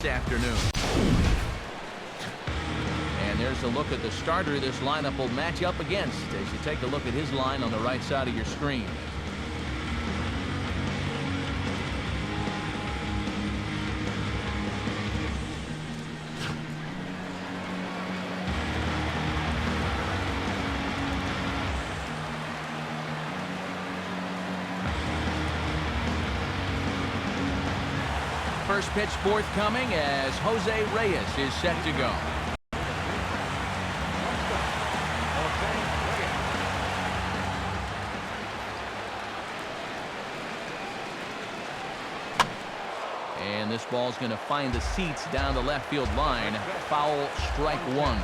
this afternoon. And there's a look at the starter this lineup will match up against as you take a look at his line on the right side of your screen. First pitch forthcoming as Jose Reyes is set to go. And this ball's going to find the seats down the left field line. Foul, strike one.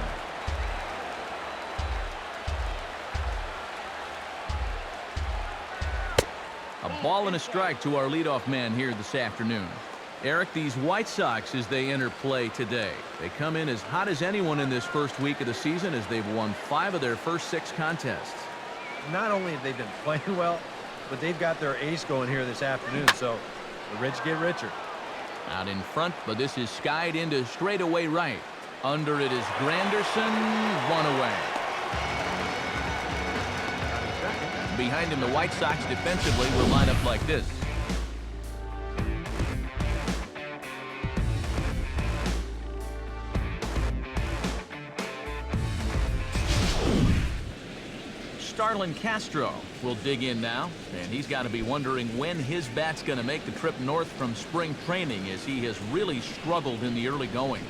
A ball and a strike to our leadoff man here this afternoon. Eric, these White Sox, as they enter play today, they come in as hot as anyone in this first week of the season as they've won 5 of their first 6 contests. Not only have they been playing well, but they've got their ace going here this afternoon, so the rich get richer. Out in front, but this is skied into straightaway right. Under it is Granderson, 1 away. Behind him, the White Sox defensively will line up like this. CASTRO will dig in now, and he's got to be wondering when his bat's going to make the trip north from spring training, as he has really struggled in the early going.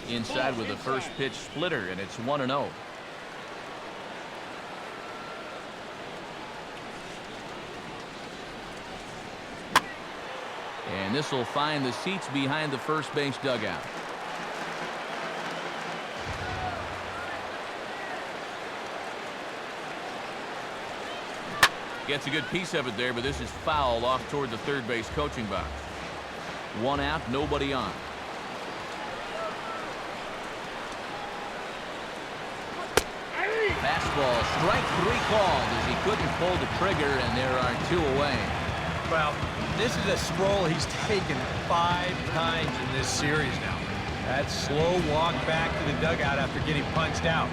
Inside with the first pitch splitter, and it's 1-0. And this will find the seats behind the first base dugout. Gets a good piece of it there, but this is foul off toward the third base coaching box. 1 out, nobody on. Fastball, strike 3 called as he couldn't pull the trigger, and there are 2 away. Well, this is a stroll he's taken 5 times in this series now. That slow walk back to the dugout after getting punched out.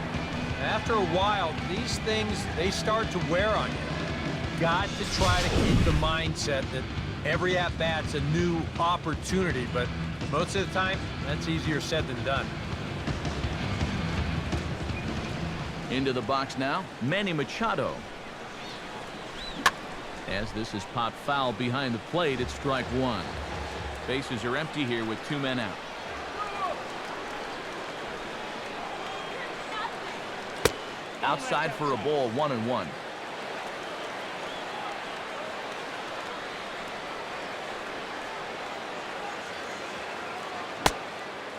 After a while, these things, they start to wear on you. Got to try to keep the mindset that every at-bat's a new opportunity, but most of the time, that's easier said than done. Into the box now, Machado. As this is popped foul behind the plate, it's strike 1. Bases are empty here with 2 men out. Outside for a ball, 1-1.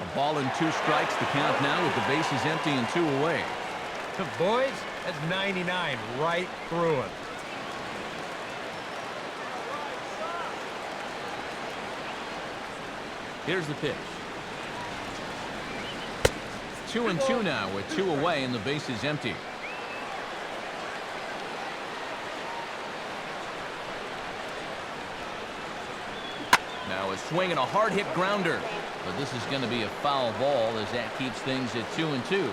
A ball and 2 strikes, the count now with the bases empty and 2 away. Boys, that's 99 right through it. Here's the pitch. 2-2 now with 2 away and the bases empty. Now a swing and a hard hit grounder. But this is going to be a foul ball as that keeps things at 2-2.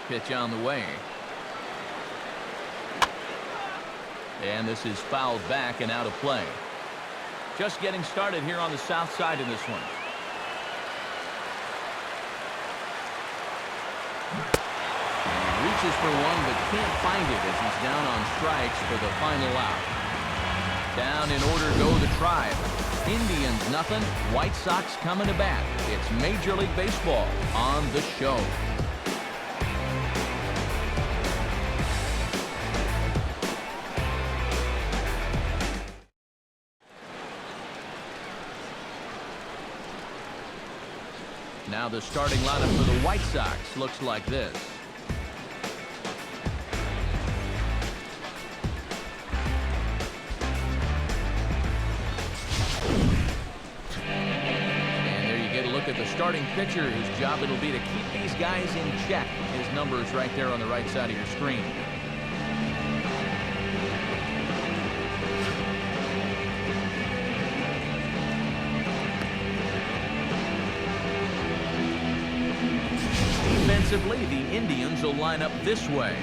Pitch on the way. And this is fouled back and out of play. Just getting started here on the south side of this one. He reaches for one but can't find it as he's down on strikes for the final out. Down in order go the Tribe. Indians nothing, White Sox coming to bat. It's Major League Baseball on the show. Now the starting lineup for the White Sox looks like this. At the starting pitcher, whose job it'll be to keep these guys in check. His number is right there on the right side of your screen. Defensively, the Indians will line up this way.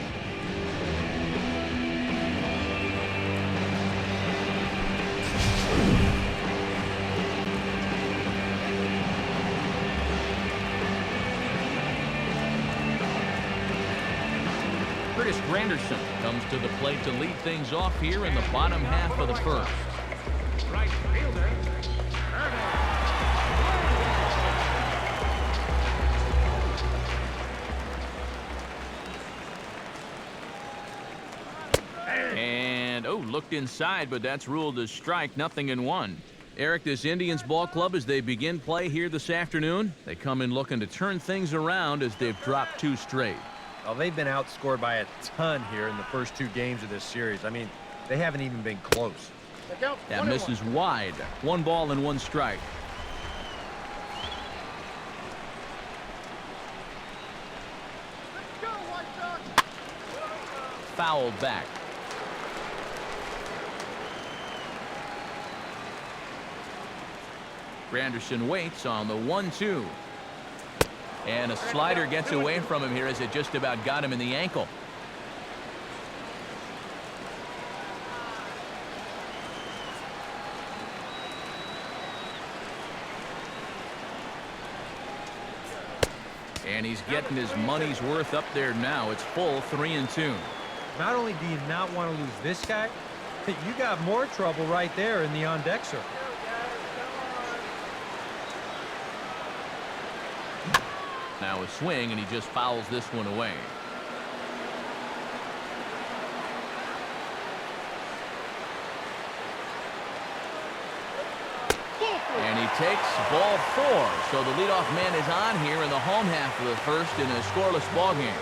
Granderson comes to the plate to lead things off here in the bottom half of the first. Right fielder. And, oh, looked inside, but that's ruled as strike, 0-1. Eric, this Indians ball club, as they begin play here this afternoon, they come in looking to turn things around as they've dropped 2 straight. Well, they've been outscored by a ton here in the first 2 games of this series. I mean, they haven't even been close. That misses wide. 1 ball and 1 strike. Fouled back. Granderson waits on the 1-2. And a slider gets away from him here as it just about got him in the ankle. And he's getting his money's worth up there now. It's full 3-2. Not only do you not want to lose this guy, but you got more trouble right there in the on-deck circle. Now a swing, and he just fouls this one away. And he takes ball 4. So the leadoff man is on here in the home half of the first in a scoreless ball game.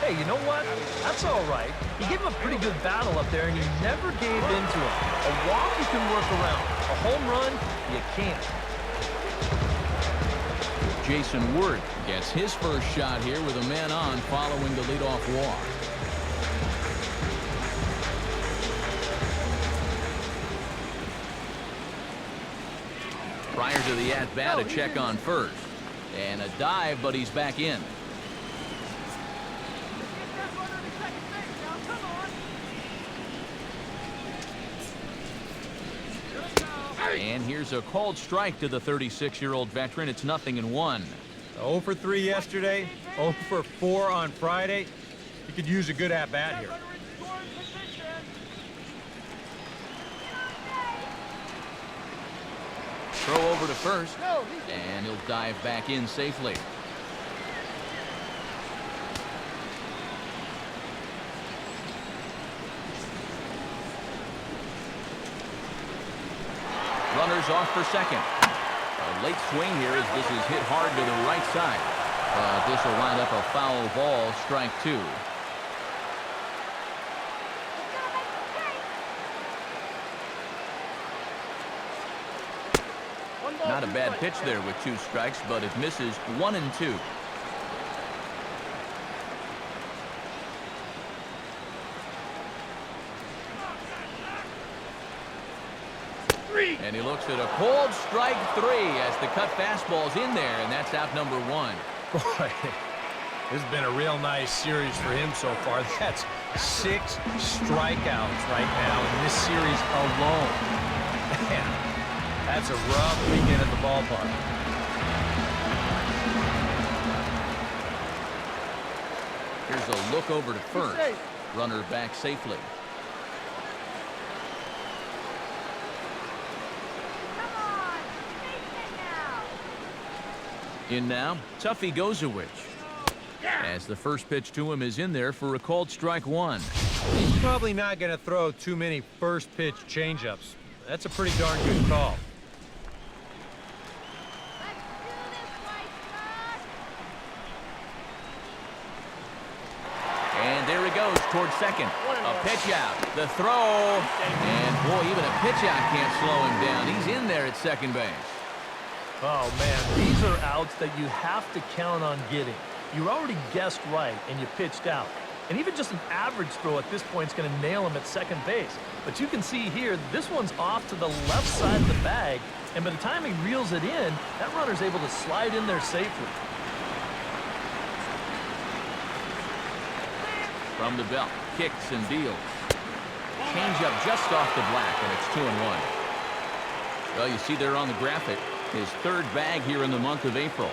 Hey, you know what? That's all right. You gave him a pretty good battle up there, and you never gave in to him. A walk you can work around. A home run, you can't. Jason Worth gets his first shot here with a man on following the leadoff walk. Prior to the at-bat, a check on first. And a dive, but he's back in. And here's a called strike to the 36-year-old veteran. It's 0-1. 0 for 3 yesterday, 0 for 4 on Friday. You could use a good at-bat here. Throw over to first, and he'll dive back in safely. Runners off for second. A late swing here as this is hit hard to the right side. This will wind up a foul ball, strike 2. Not a bad pitch there with 2 strikes, but it misses 1 and 2. And he looks at a cold strike 3 as the cut fastball's in there, and that's out number 1. Boy, this has been a real nice series for him so far. That's 6 strikeouts right now in this series alone. Man, that's a rough weekend at the ballpark. Here's a look over to first. Runner back safely. In now, Tuffy GOSEWICH. As the first pitch to him is in there for a called strike 1. He's probably not going to throw too many first pitch changeups. That's a pretty darn good call. And there he goes towards second. A pitch out. The throw. And boy, even a pitch out can't slow him down. He's in there at second base. Oh, man, these are outs that you have to count on getting. You already guessed right, and you pitched out. And even just an average throw at this point is going to nail him at second base. But you can see here, this one's off to the left side of the bag, and by the time he reels it in, that runner's able to slide in there safely. From the belt, kicks and deals. Change-up just off the black, and it's 2-1. Well, you see there on the graphic, his third bag here in the month of April.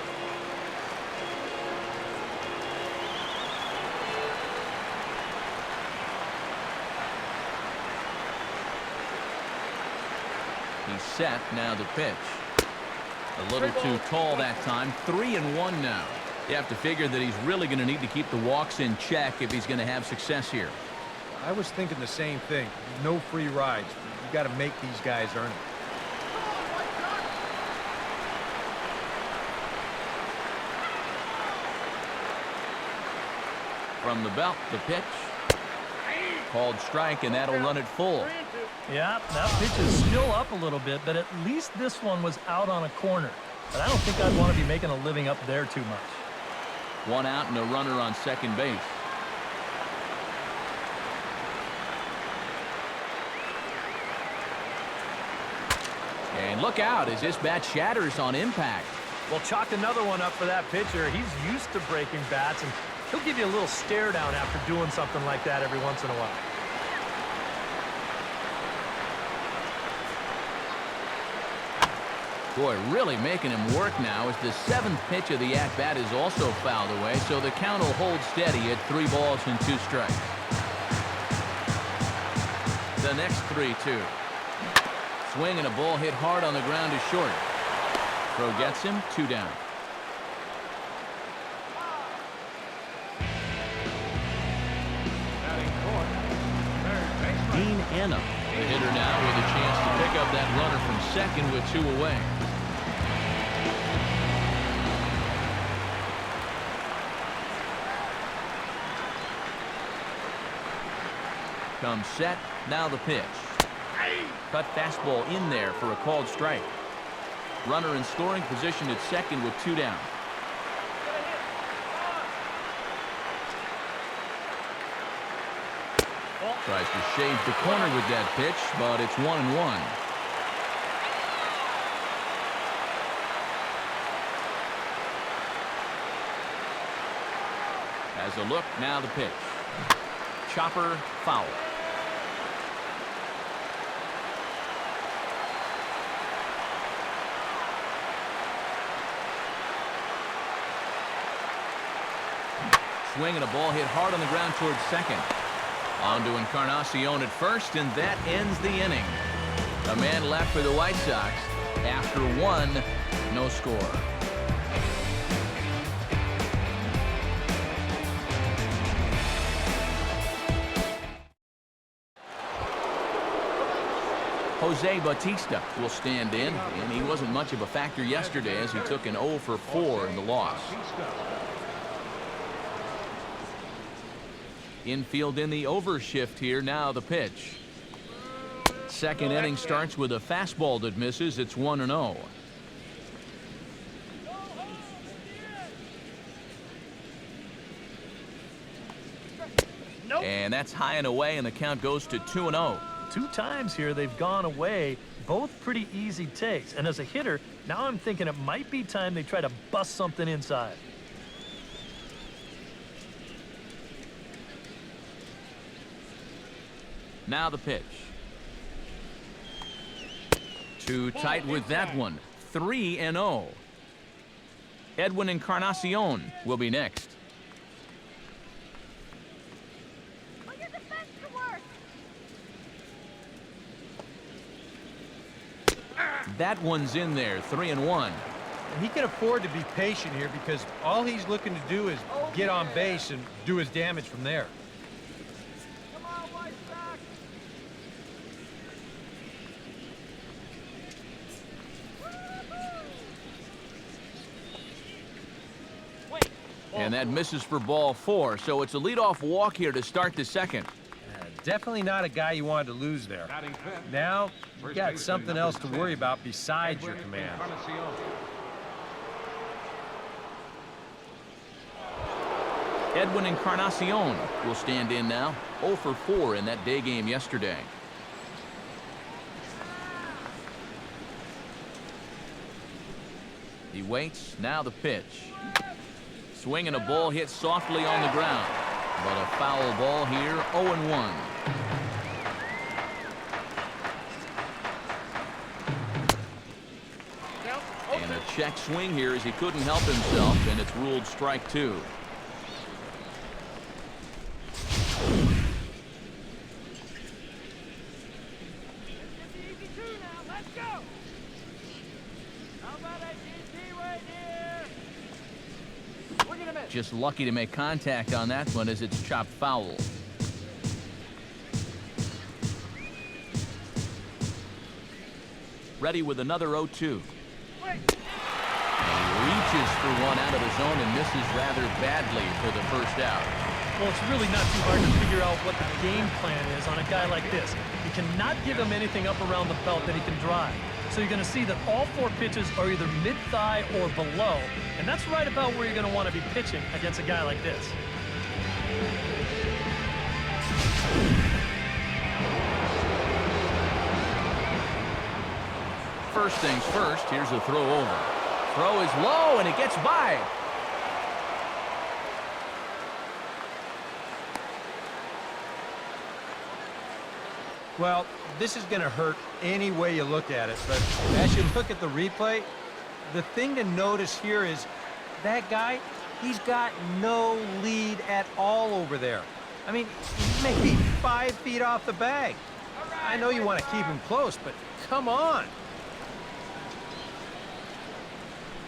He's set, now the pitch. A little too tall that time, 3-1 now. You have to figure that he's really going to need to keep the walks in check if he's going to have success here. I was thinking the same thing. No free rides. You got to make these guys earn it. From the belt, the pitch. Called strike, and that'll run it full. Yeah, that pitch is still up a little bit, but at least this one was out on a corner. But I don't think I'd want to be making a living up there too much. One out and a runner on second base. And look out as this bat shatters on impact. Well, chalk another one up for that pitcher. He's used to breaking bats, and he'll give you a little stare down after doing something like that every once in a while. Boy, really making him work now as the seventh pitch of the at-bat is also fouled away, so the count will hold steady at 3 balls and 2 strikes. The next 3-2. Swing and a ball hit hard on the ground is short. Throw gets him, 2 down. Dean Anna, the hitter now with a chance to pick up that runner from second with 2 away. Comes set, now the pitch. Cut fastball in there for a called strike. Runner in scoring position at second with 2 down. Tries to shave the corner with that pitch, but it's 1-1. Has a look, now the pitch. Chopper, foul. Swing and a ball hit hard on the ground towards second. On to Encarnacion at first, and that ends the inning. A man left for the White Sox. After 1, no score. Jose Bautista will stand in, and he wasn't much of a factor yesterday as he took an 0 for 4 in the loss. Infield in the overshift here, now the pitch. Second inning starts with a fastball that misses. It's 1-0. And that's high and away, and the count goes to 2-0. 2 times here they've gone away, both pretty easy takes. And as a hitter, now I'm thinking it might be time they try to bust something inside. Now the pitch. Too tight with that one. 3-0. Edwin Encarnacion will be next. Put your defense to work. That one's in there. 3-1. He can afford to be patient here because all he's looking to do is get on base and do his damage from there. And that misses for ball 4, so it's a leadoff walk here to start the second. Definitely not a guy you wanted to lose there. Now, you got something else to worry about besides your command. Edwin Encarnacion will stand in now. 0 for 4 in that day game yesterday. He waits, now the pitch. Swing and a ball hit softly on the ground. But a foul ball here, 0-1. And a check swing here as he couldn't help himself, and it's ruled strike 2. Just lucky to make contact on that one as it's chopped foul. Ready with another 0-2. And he reaches for one out of the zone and misses rather badly for the first out. Well, it's really not too hard to figure out what the game plan is on a guy like this. You cannot give him anything up around the belt that he can drive. So you're going to see that all 4 pitches are either mid-thigh or below, and that's right about where you're going to want to be pitching against a guy like this. First things first, here's a throw over. Throw is low, and it gets by. Well, this is going to hurt any way you look at it, but as you look at the replay, the thing to notice here is that guy, he's got no lead at all over there. I mean, he's maybe 5 feet off the bag. I know you want to keep him close, but come on.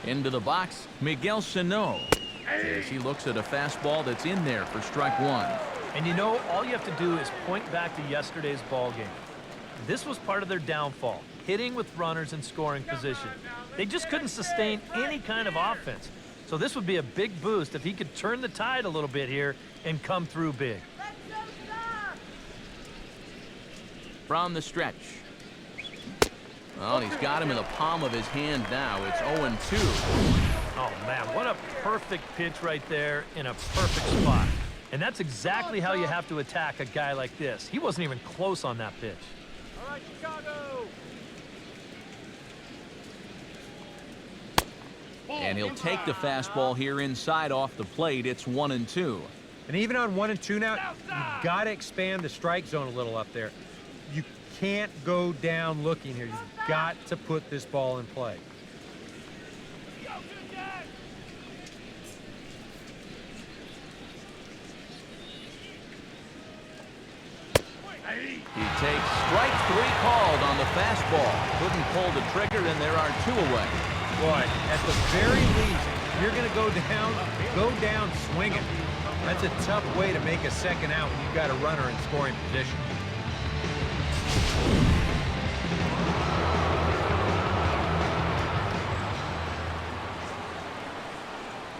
Into the box, Miguel Sano, as he looks at a fastball that's in there for strike 1. And you know, all you have to do is point back to yesterday's ball game. This was part of their downfall, hitting with runners in scoring position. They just couldn't sustain any kind of offense. So this would be a big boost if he could turn the tide a little bit here and come through big. From the stretch. Well, he's got him in the palm of his hand now. It's 0-2. Oh, man, what a perfect pitch right there in a perfect spot. And that's exactly how you have to attack a guy like this. He wasn't even close on that pitch. All right, Chicago. And he'll take the fastball here inside off the plate. It's 1-2. And even on 1-2 now, you've got to expand the strike zone a little up there. You can't go down looking here. You've got to put this ball in play. He takes strike 3 called on the fastball. Couldn't pull the trigger, and there are 2 away. Boy, at the very least, you're going to go down swinging. That's a tough way to make a second out when you've got a runner in scoring position.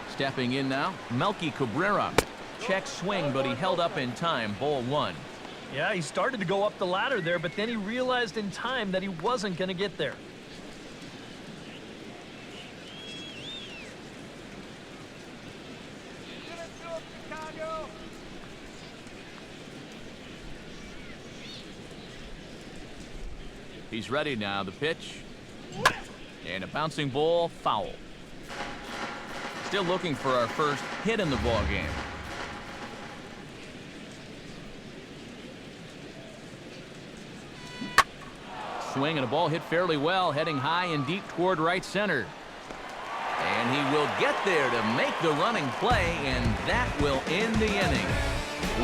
Stepping in now, Melky Cabrera. Check swing, but he held up in time. Ball 1. Yeah, he started to go up the ladder there, but then he realized in time that he wasn't going to get there. He's ready now. The pitch. And a bouncing ball, foul. Still looking for our first hit in the ball game. Swing and a ball hit fairly well, heading high and deep toward right center. And he will get there to make the running play, and that will end the inning.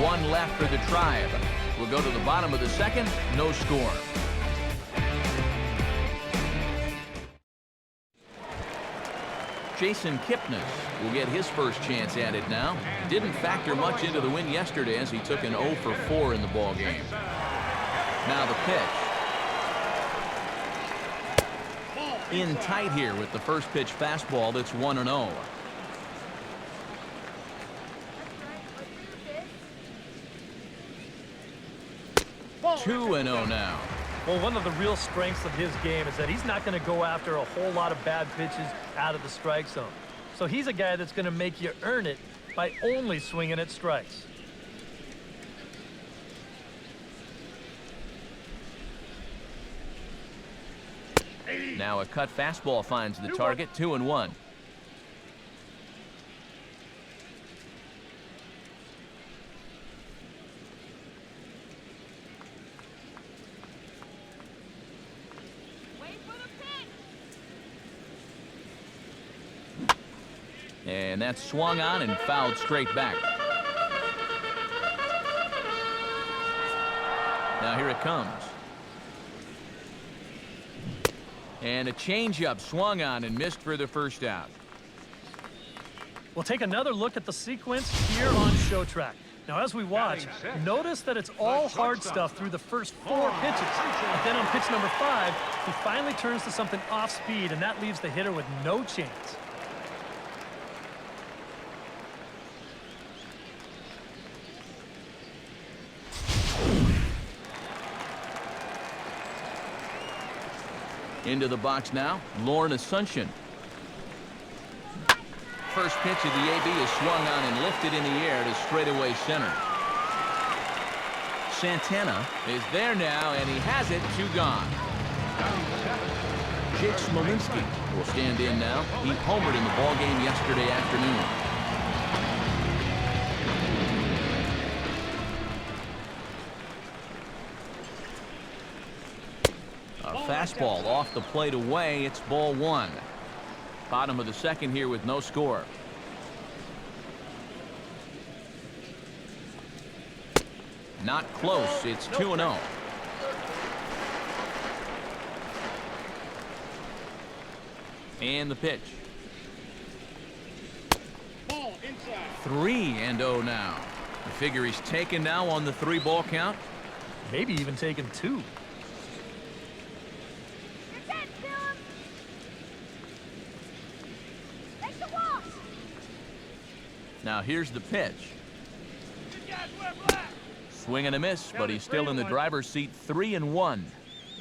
1 left for the Tribe. We'll go to the bottom of the second, no score. Jason Kipnis will get his first chance at it now. Didn't factor much into the win yesterday as he took an 0 for 4 in the ball game. Now the pitch. In tight here with the first pitch fastball that's 1-0. Two and 0 now. Well, one of the real strengths of his game is that he's not going to go after a whole lot of bad pitches out of the strike zone. So he's a guy that's going to make you earn it by only swinging at strikes. Now a cut fastball finds the target, 2-1. And that's swung on and fouled straight back. Now here it comes. And a changeup swung on and missed for the first out. We'll take another look at the sequence here on Show Track. Now, as we watch, notice that it's all hard stuff through the first 4 pitches. But then on pitch number 5, he finally turns to something off speed, and that leaves the hitter with no chance. Into the box now, ASUNSION. First pitch of the AB is swung on and lifted in the air to straightaway center. Santana is there now, and he has it, 2 gone. SMOLINSKI will stand in now. He homered in the ballgame yesterday afternoon. A fastball off the plate away. It's ball 1. Bottom of the second here with no score. Not close. It's 2-0. And the pitch. 3-0 now. I figure he's taken now on the 3-ball count. Maybe even taken 2. Now here's the pitch. Swing and a miss, but he's still in the driver's seat, 3-1.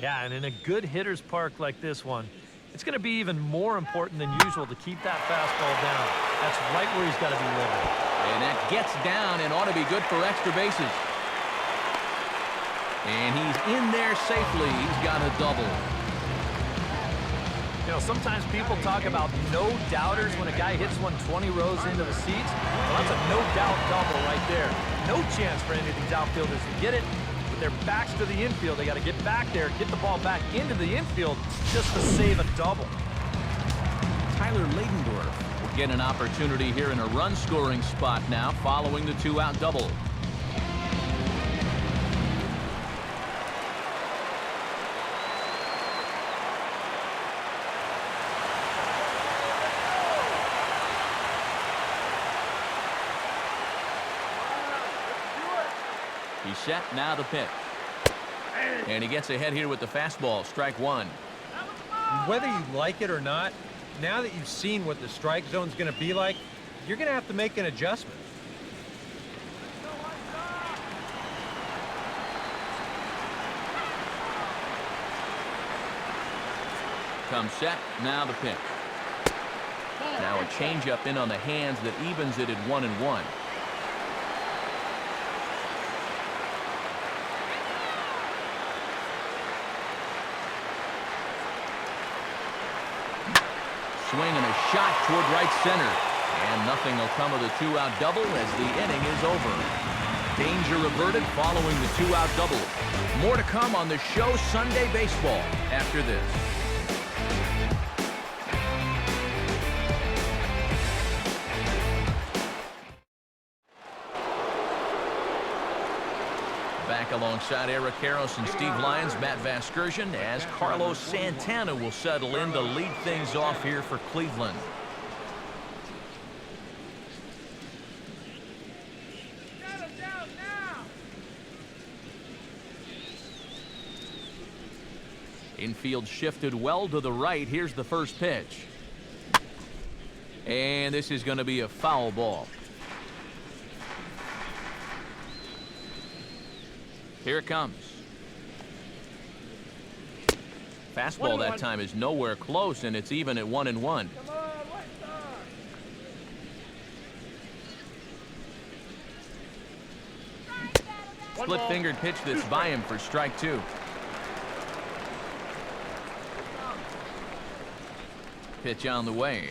Yeah, and in a good hitter's park like this one, it's going to be even more important than usual to keep that fastball down. That's right where he's got to be living. And that gets down and ought to be good for extra bases. And he's in there safely. He's got a double. You know, sometimes people talk about no-doubters when a guy hits one 20 rows into the seats. Well, that's a no-doubt double right there. No chance for any of these outfielders to get it. With their backs to the infield, they got to get back there, get the ball back into the infield just to save a double. Tyler Ladendorf will get an opportunity here in a run-scoring spot now following the 2-out double. He's set, now the pitch. And he gets ahead here with the fastball, strike 1. Whether you like it or not, now that you've seen what the strike zone's going to be like, you're going to have to make an adjustment. Comes set, now the pitch. Now a changeup in on the hands that evens it at 1-1. Swing and a shot toward right center. And nothing will come of the 2-out double as the inning is over. Danger averted following the 2-out double. More to come on the show Sunday Baseball after this. Back alongside Eric Karros and Steve Lyons, Matt Vasgersian, as Carlos Santana will settle in to lead things off here for Cleveland. Infield shifted well to the right. Here's the first pitch. And this is going to be a foul ball. Here it comes. Fastball that time is nowhere close, and it's even at 1-1. Split-fingered pitch that's by him for strike 2. Pitch on the way.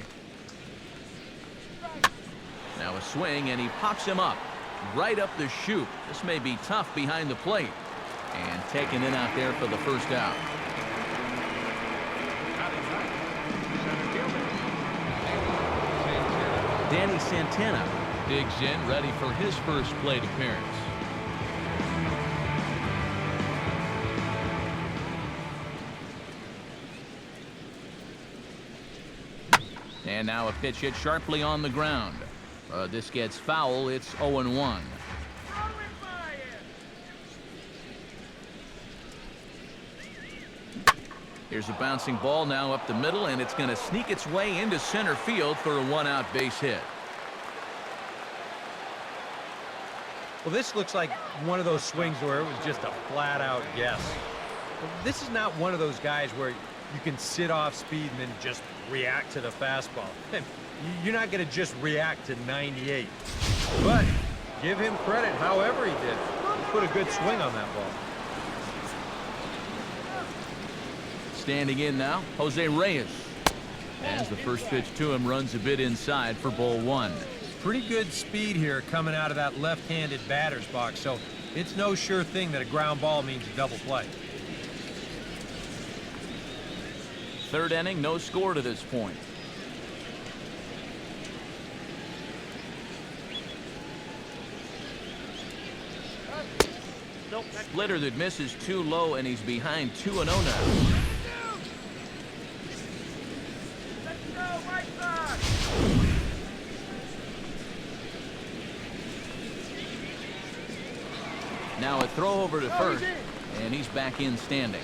Now a swing, and he pops him up. Right up the chute. This may be tough behind the plate. And taken in out there for the first out. Danny Santana digs in, ready for his first plate appearance. And now a pitch hit sharply on the ground. This gets foul. It's 0-1. Here's a bouncing ball now up the middle, and it's going to sneak its way into center field for a one-out base hit. Well, this looks like one of those swings where it was just a flat-out guess. But this is not one of those guys where you can sit off speed and then just react to the fastball. You're not going to just react to 98. But give him credit however he did. He put a good swing on that ball. Standing in now, Jose Reyes. As the first pitch to him runs a bit inside for ball one. Pretty good speed here coming out of that left-handed batter's box, so it's no sure thing that a ground ball means a double play. Third inning, no score to this point. Splitter that misses too low, and he's behind 2-0 now. Let's go, White Sox! Now a throw over to first, and he's back in standing.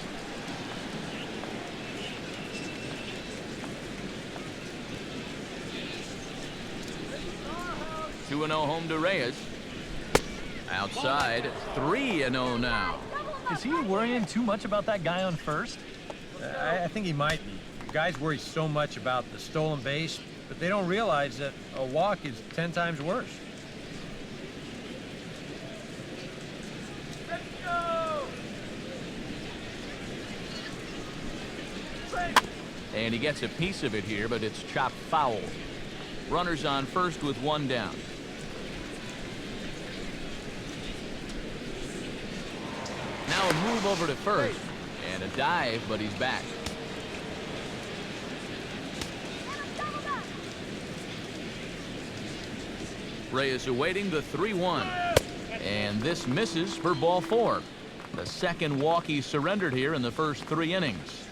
Two 2-0 home to Reyes. Outside, 3-0 now. Is he worrying too much about that guy on first? I think he might be. Guys worry so much about the stolen base, but they don't realize that a walk is 10 times worse. Let's go! And he gets a piece of it here, but it's chopped foul. Runners on first with one down. Now a move over to first, and a dive, but he's back. Reyes awaiting the 3-1, and this misses for ball four. The second walk he surrendered here in the first 3 innings.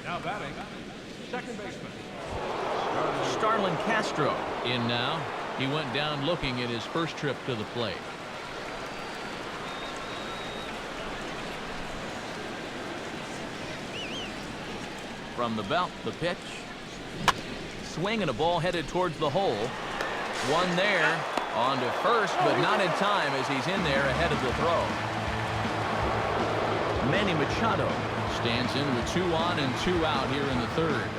Now batting, second baseman. Starlin Castro in now. He went down looking at his first trip to the plate. From the belt, the pitch. Swing and a ball headed towards the hole. One there, on to first, but not in time as he's in there ahead of the throw. Manny Machado stands in with 2 on and 2 out here in the third.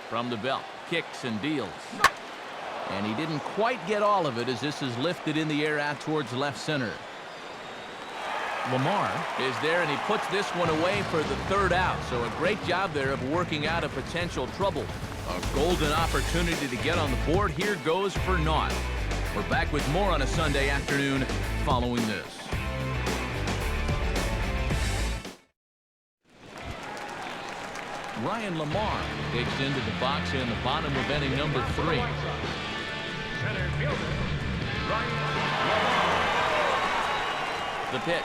From the belt, kicks and deals. And he didn't quite get all of it as this is lifted in the air out towards left center. Lamar is there, and he puts this one away for the 3rd out. So a great job there of working out a potential trouble. A golden opportunity to get on the board. Here goes for naught. We're back with more on a Sunday afternoon following this. Ryan Lamar digs into the box in the bottom of inning number 3. Center fielder, Ryan. The pitch.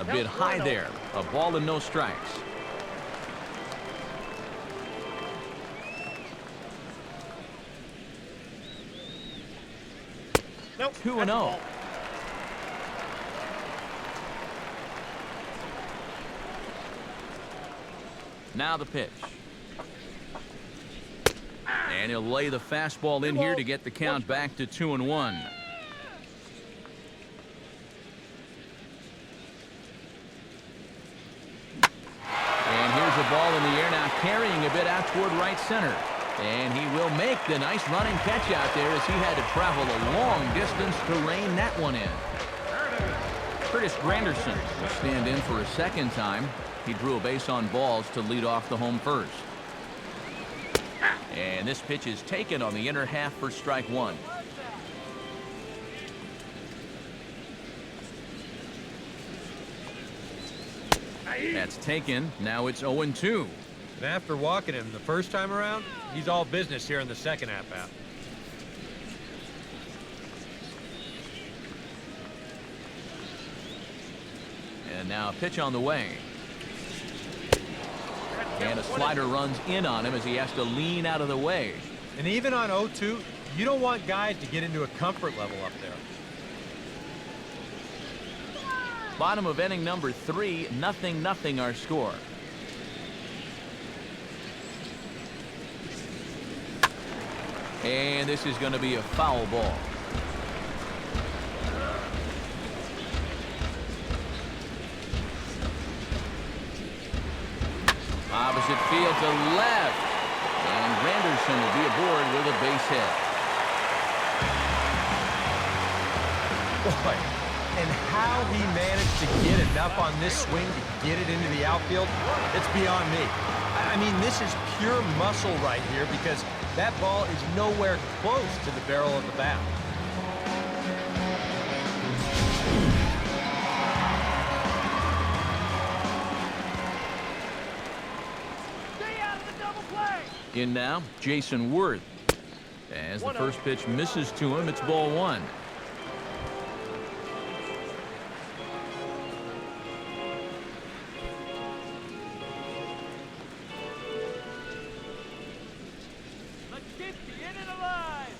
A bit high there. A ball and no strikes. Nope. 2-0. Now the pitch. And he'll lay the fastball in here to get the count back to 2-1. And here's a ball in the air now, carrying a bit out toward right center. And he will make the nice running catch out there as he had to travel a long distance to rein that one in. Curtis Granderson will stand in for a second time. He drew a base on balls to lead off the home first. And this pitch is taken on the inner half for strike 1. That's taken. Now it's 0-2. And after walking him the first time around, he's all business here in the second at-bat. And now a pitch on the way. And a slider runs in on him as he has to lean out of the way. And even on 0-2, you don't want guys to get into a comfort level up there. Bottom of inning number 3, 0-0 our score. And this is going to be a foul ball. Opposite field to left. And Granderson will be aboard with a base hit. Boy, and how he managed to get enough on this swing to get it into the outfield, it's beyond me. I mean, this is pure muscle right here because that ball is nowhere close to the barrel of the bat. In now, Jason Worth. As the first pitch misses to him, it's ball 1. Let's get you in and alive.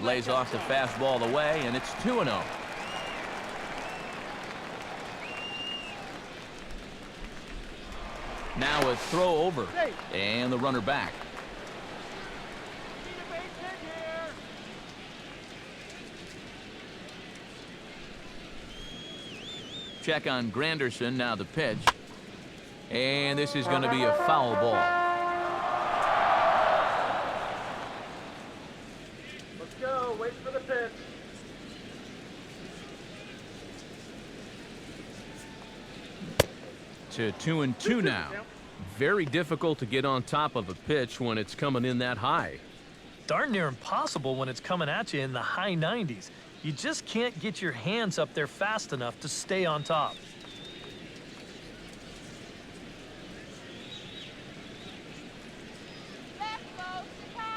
Lays off the fastball away, and it's 2-0. Now a throw over, and the runner back. Check on Granderson, now the pitch. And this is going to be a foul ball. Let's go. Wait for the pitch. To 2-2 now. Very difficult to get on top of a pitch when it's coming in that high. Darn near impossible when it's coming at you in the high 90s. You just can't get your hands up there fast enough to stay on top.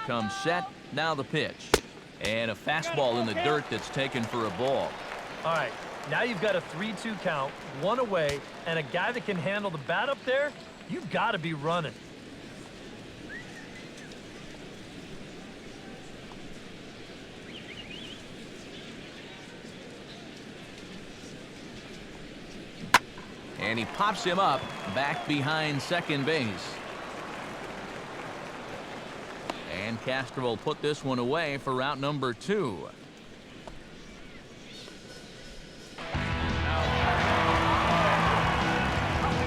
Comes set, now the pitch. And a fastball in the dirt that's taken for a ball. All right, now you've got a 3-2 count, 1 away, and a guy that can handle the bat up there, you've got to be running. And he pops him up back behind second base. And Castro will put this one away for route number 2.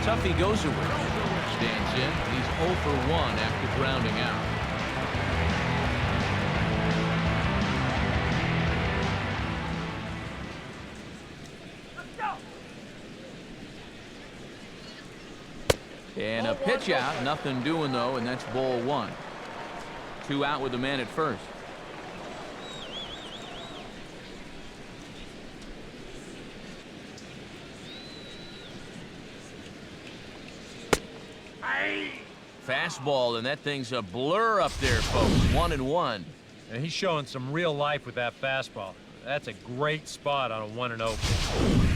Tuffy Gosewich stands in. He's 0 for 1 after grounding out. And a pitch out, nothing doing though, and that's ball 1. 2 out with the man at first. Fastball, and that thing's a blur up there, folks. 1-1. And he's showing some real life with that fastball. That's a great spot on a 1-0 pitch.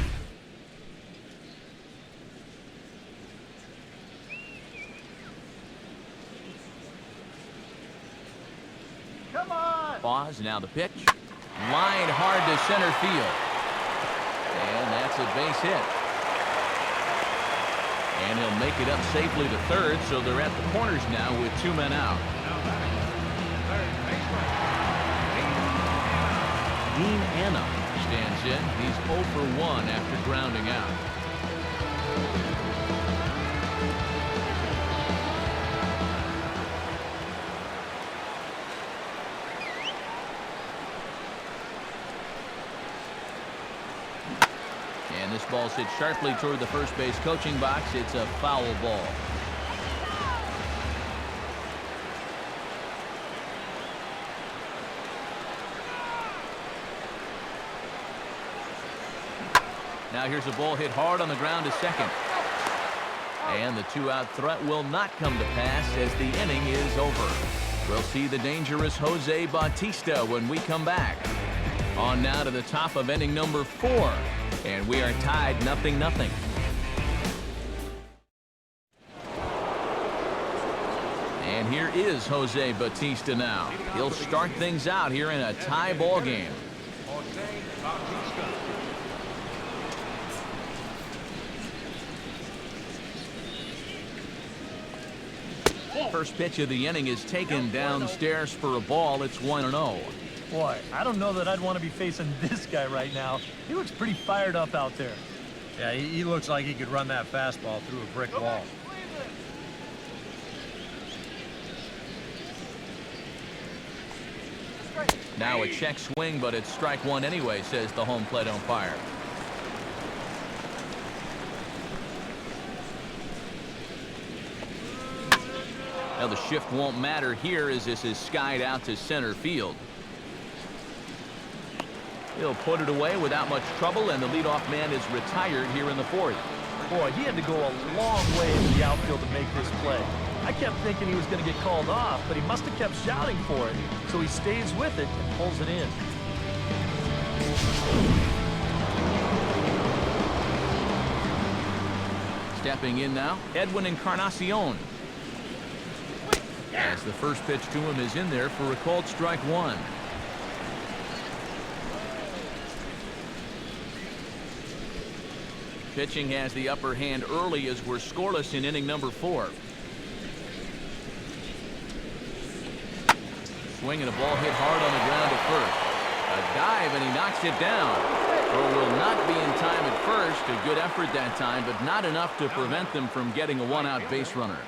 Come on. Pause, now the pitch. Line hard to center field. And that's a base hit. And he'll make it up safely to third, so they're at the corners now with 2 men out. Dean Anna stands in. He's 0 for 1 after grounding out. And this ball's hit sharply toward the first base coaching box. It's a foul ball. Now here's a ball hit hard on the ground to second. And the 2-out threat will not come to pass as the inning is over. We'll see the dangerous Jose Bautista when we come back. On now to the top of inning number 4. And we are tied 0-0. And here is Jose Bautista now. He'll start things out here in a tie ball game. First pitch of the inning is taken downstairs for a ball. It's 1-0. Boy, I don't know that I'd want to be facing this guy right now. He looks pretty fired up out there. Yeah, he looks like he could run that fastball through a brick wall. Now a check swing, but it's strike one anyway, says the home plate umpire. Now the shift won't matter here as this is skied out to center field. He'll put it away without much trouble, and the leadoff man is retired here in the 4th. Boy, he had to go a long way into the outfield to make this play. I kept thinking he was going to get called off, but he must have kept shouting for it. So he stays with it and pulls it in. Stepping in now, Edwin Encarnacion. As the first pitch to him is in there for a called strike one. Pitching has the upper hand early as we're scoreless in inning number 4. Swing and a ball hit hard on the ground at first. A dive and he knocks it down. Throw will not be in time at first. A good effort that time, but not enough to prevent them from getting a one-out base runner.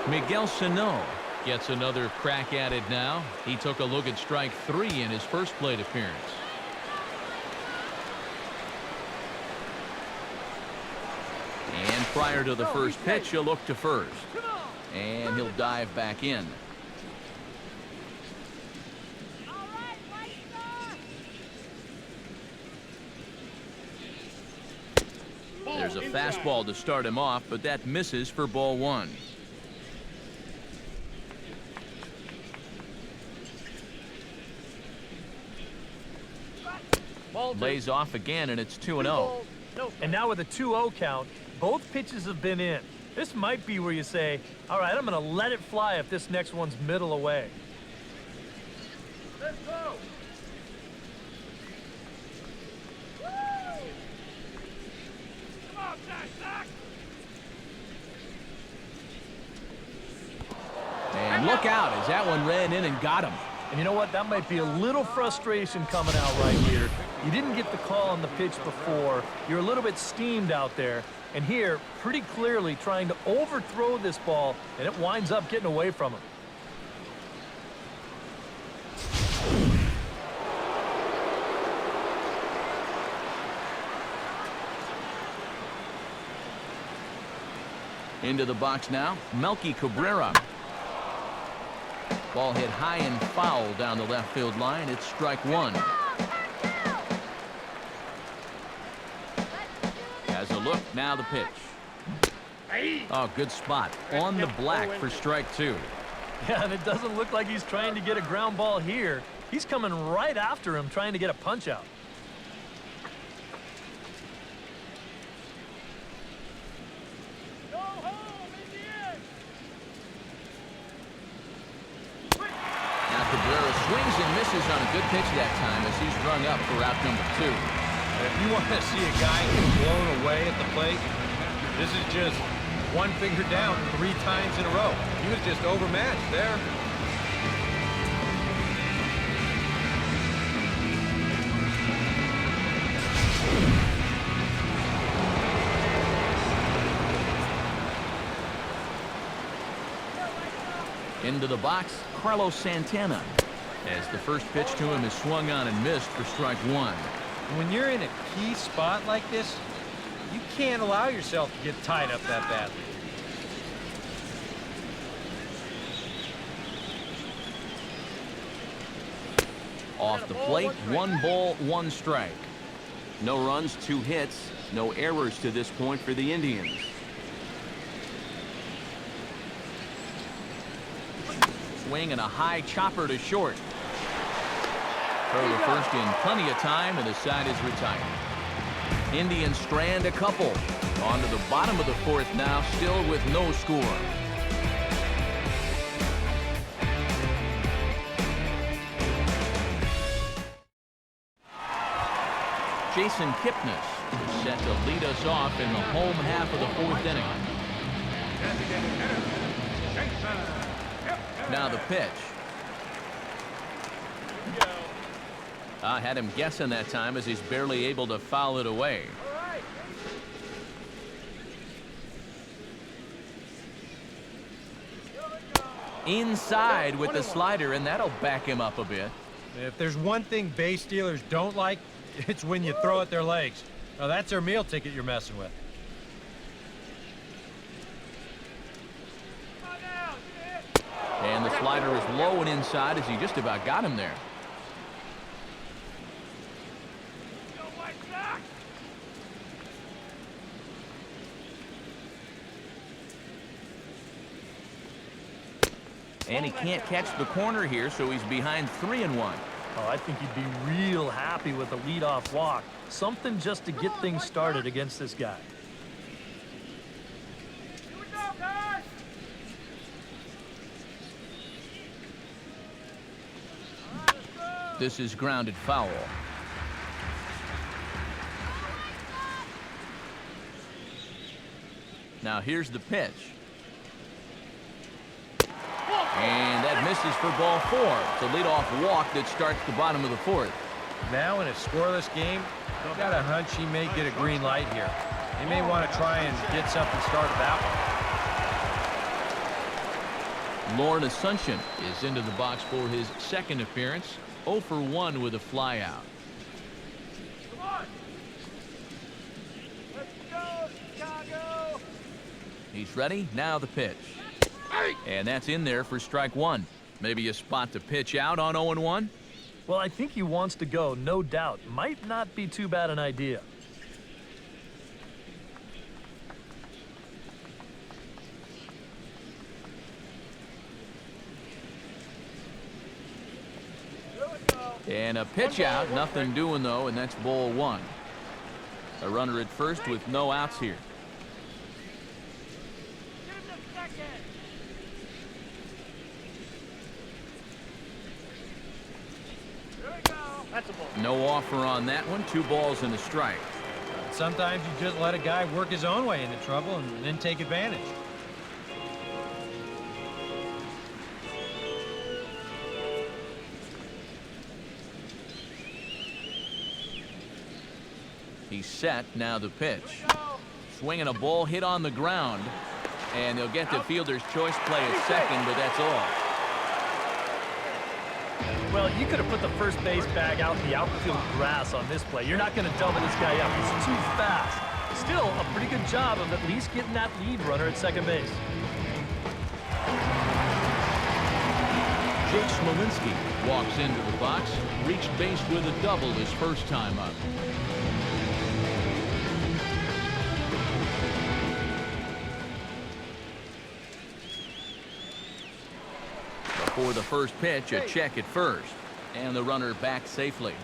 Miguel Sano gets another crack at it now. He took a look at strike 3 in his first plate appearance. And prior to the first pitch, he'll look to first. And he'll dive back in. There's a fastball to start him off, but that misses for ball 1. Lays off again, and it's 2-0. And now with a 2-0 count, both pitches have been in. This might be where you say, all right, I'm going to let it fly if this next one's middle away. Let's go. Come on, Zach. And look out as that one ran in and got him. And you know what? That might be a little frustration coming out right here. You didn't get the call on the pitch before. You're a little bit steamed out there. And here, pretty clearly trying to overthrow this ball, and it winds up getting away from him. Into the box now, Melky Cabrera. Ball hit high and foul down the left field line. It's strike 1. Has a look, now the pitch. Oh, good spot. On the black for strike 2. Yeah, and it doesn't look like he's trying to get a ground ball here. He's coming right after him, trying to get a punch out. Swings and misses on a good pitch that time as he's rung up for out number 2. If you want to see a guy get blown away at the plate, this is just one finger down 3 times in a row. He was just overmatched there. Into the box, Carlos Santana. As the first pitch to him is swung on and missed for strike 1. When you're in a key spot like this, you can't allow yourself to get tied up that badly. Off the plate, 1 ball, 1 strike. No runs, 2 hits, no errors to this point for the Indians. Swing and a high chopper to short. Throw to first in plenty of time, and the side is retired. Indians strand a couple. On to the bottom of the 4th now, still with no score. Jason Kipnis is set to lead us off in the home half of the 4th inning. Now the pitch. I had him guessing that time as he's barely able to foul it away. Inside with the slider, and that'll back him up a bit. If there's one thing base stealers don't like, it's when you throw at their legs. Now that's their meal ticket you're messing with. And the slider is low and inside as he just about got him there. And he can't catch the corner here, so he's behind 3-1. Oh, I think he'd be real happy with a leadoff walk. Something just to get things started against this guy. Here we go, guys! This is grounded foul. Now here's the pitch. And that misses for ball 4. It's a leadoff walk that starts the bottom of the 4th. Now in a scoreless game, I've got a hunch he may get a green light here. He may want to try and get something started that one. Lauren Asuncion is into the box for his 2nd appearance. 0 for 1 with a flyout. Come on! Let's go, Chicago! He's ready. Now the pitch. And that's in there for strike 1. Maybe a spot to pitch out on 0-1. Well, I think he wants to go, no doubt. Might not be too bad an idea. And a pitch out. Nothing doing, though, and that's ball 1. A runner at first with no outs here. Give him the second! Here we go! That's a ball. No offer on that one. 2 balls and a strike. Sometimes you just let a guy work his own way into trouble and then take advantage. He's set. Now the pitch. Swinging a ball hit on the ground. And they'll get the fielder's choice play at second, but that's all. Well, you could have put the first base bag out in the outfield grass on this play. You're not going to double this guy up. He's too fast. Still, a pretty good job of at least getting that lead runner at second base. Jake Smolinski walks into the box. Reached base with a double his first time up. For the first pitch, a check at first, and the runner back safely.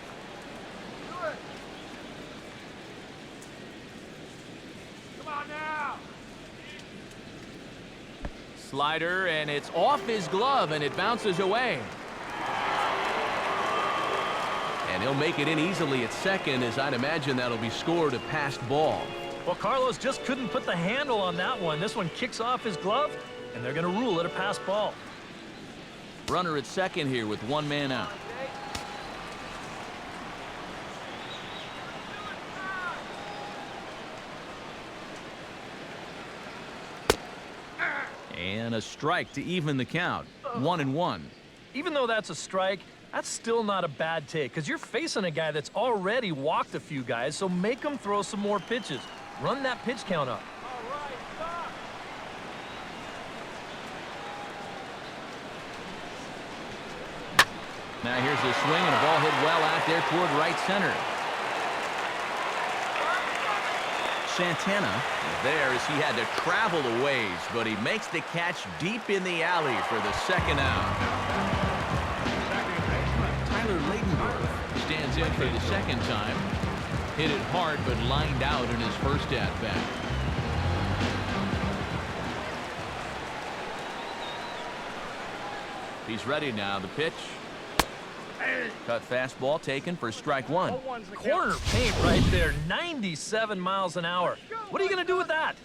Come on now! Slider, and it's off his glove, and it bounces away. And he'll make it in easily at second, as I'd imagine that'll be scored a passed ball. Well, Carlos just couldn't put the handle on that one. This one kicks off his glove, and they're going to rule it a passed ball. Runner at second here with 1 man out. And a strike to even the count. 1-1. Even though that's a strike, that's still not a bad take, because you're facing a guy that's already walked a few guys, so make him throw some more pitches. Run that pitch count up. All right, stop! Now here's the swing, and a ball hit well out there toward right center. Santana there as he had to travel a ways, but he makes the catch deep in the alley for the second out. Tyler Laydenberg stands in for the second time. Hit it hard, but lined out in his first at-bat. He's ready now. The pitch. Cut fastball taken for strike one. Corner paint right there, 97 miles an hour. What are you going to do with that?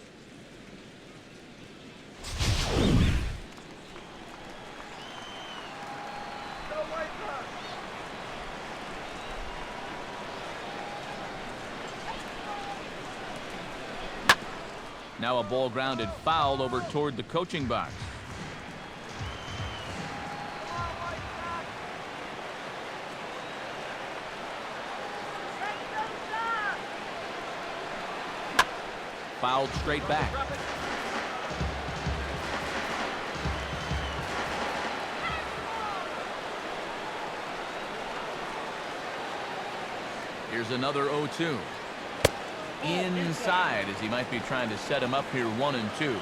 Now a ball grounded foul over toward the coaching box. Fouled straight back. Here's another 0-2. Inside as he might be trying to set him up here 1-2.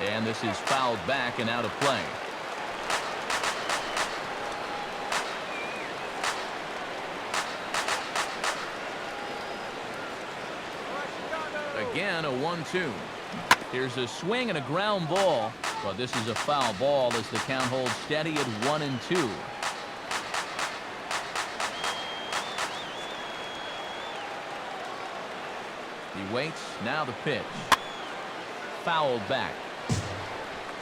And this is fouled back and out of play. Again, a 1-2. Here's a swing and a ground ball, but this is a foul ball as the count holds steady at 1-2. He waits. Now the pitch. Fouled back.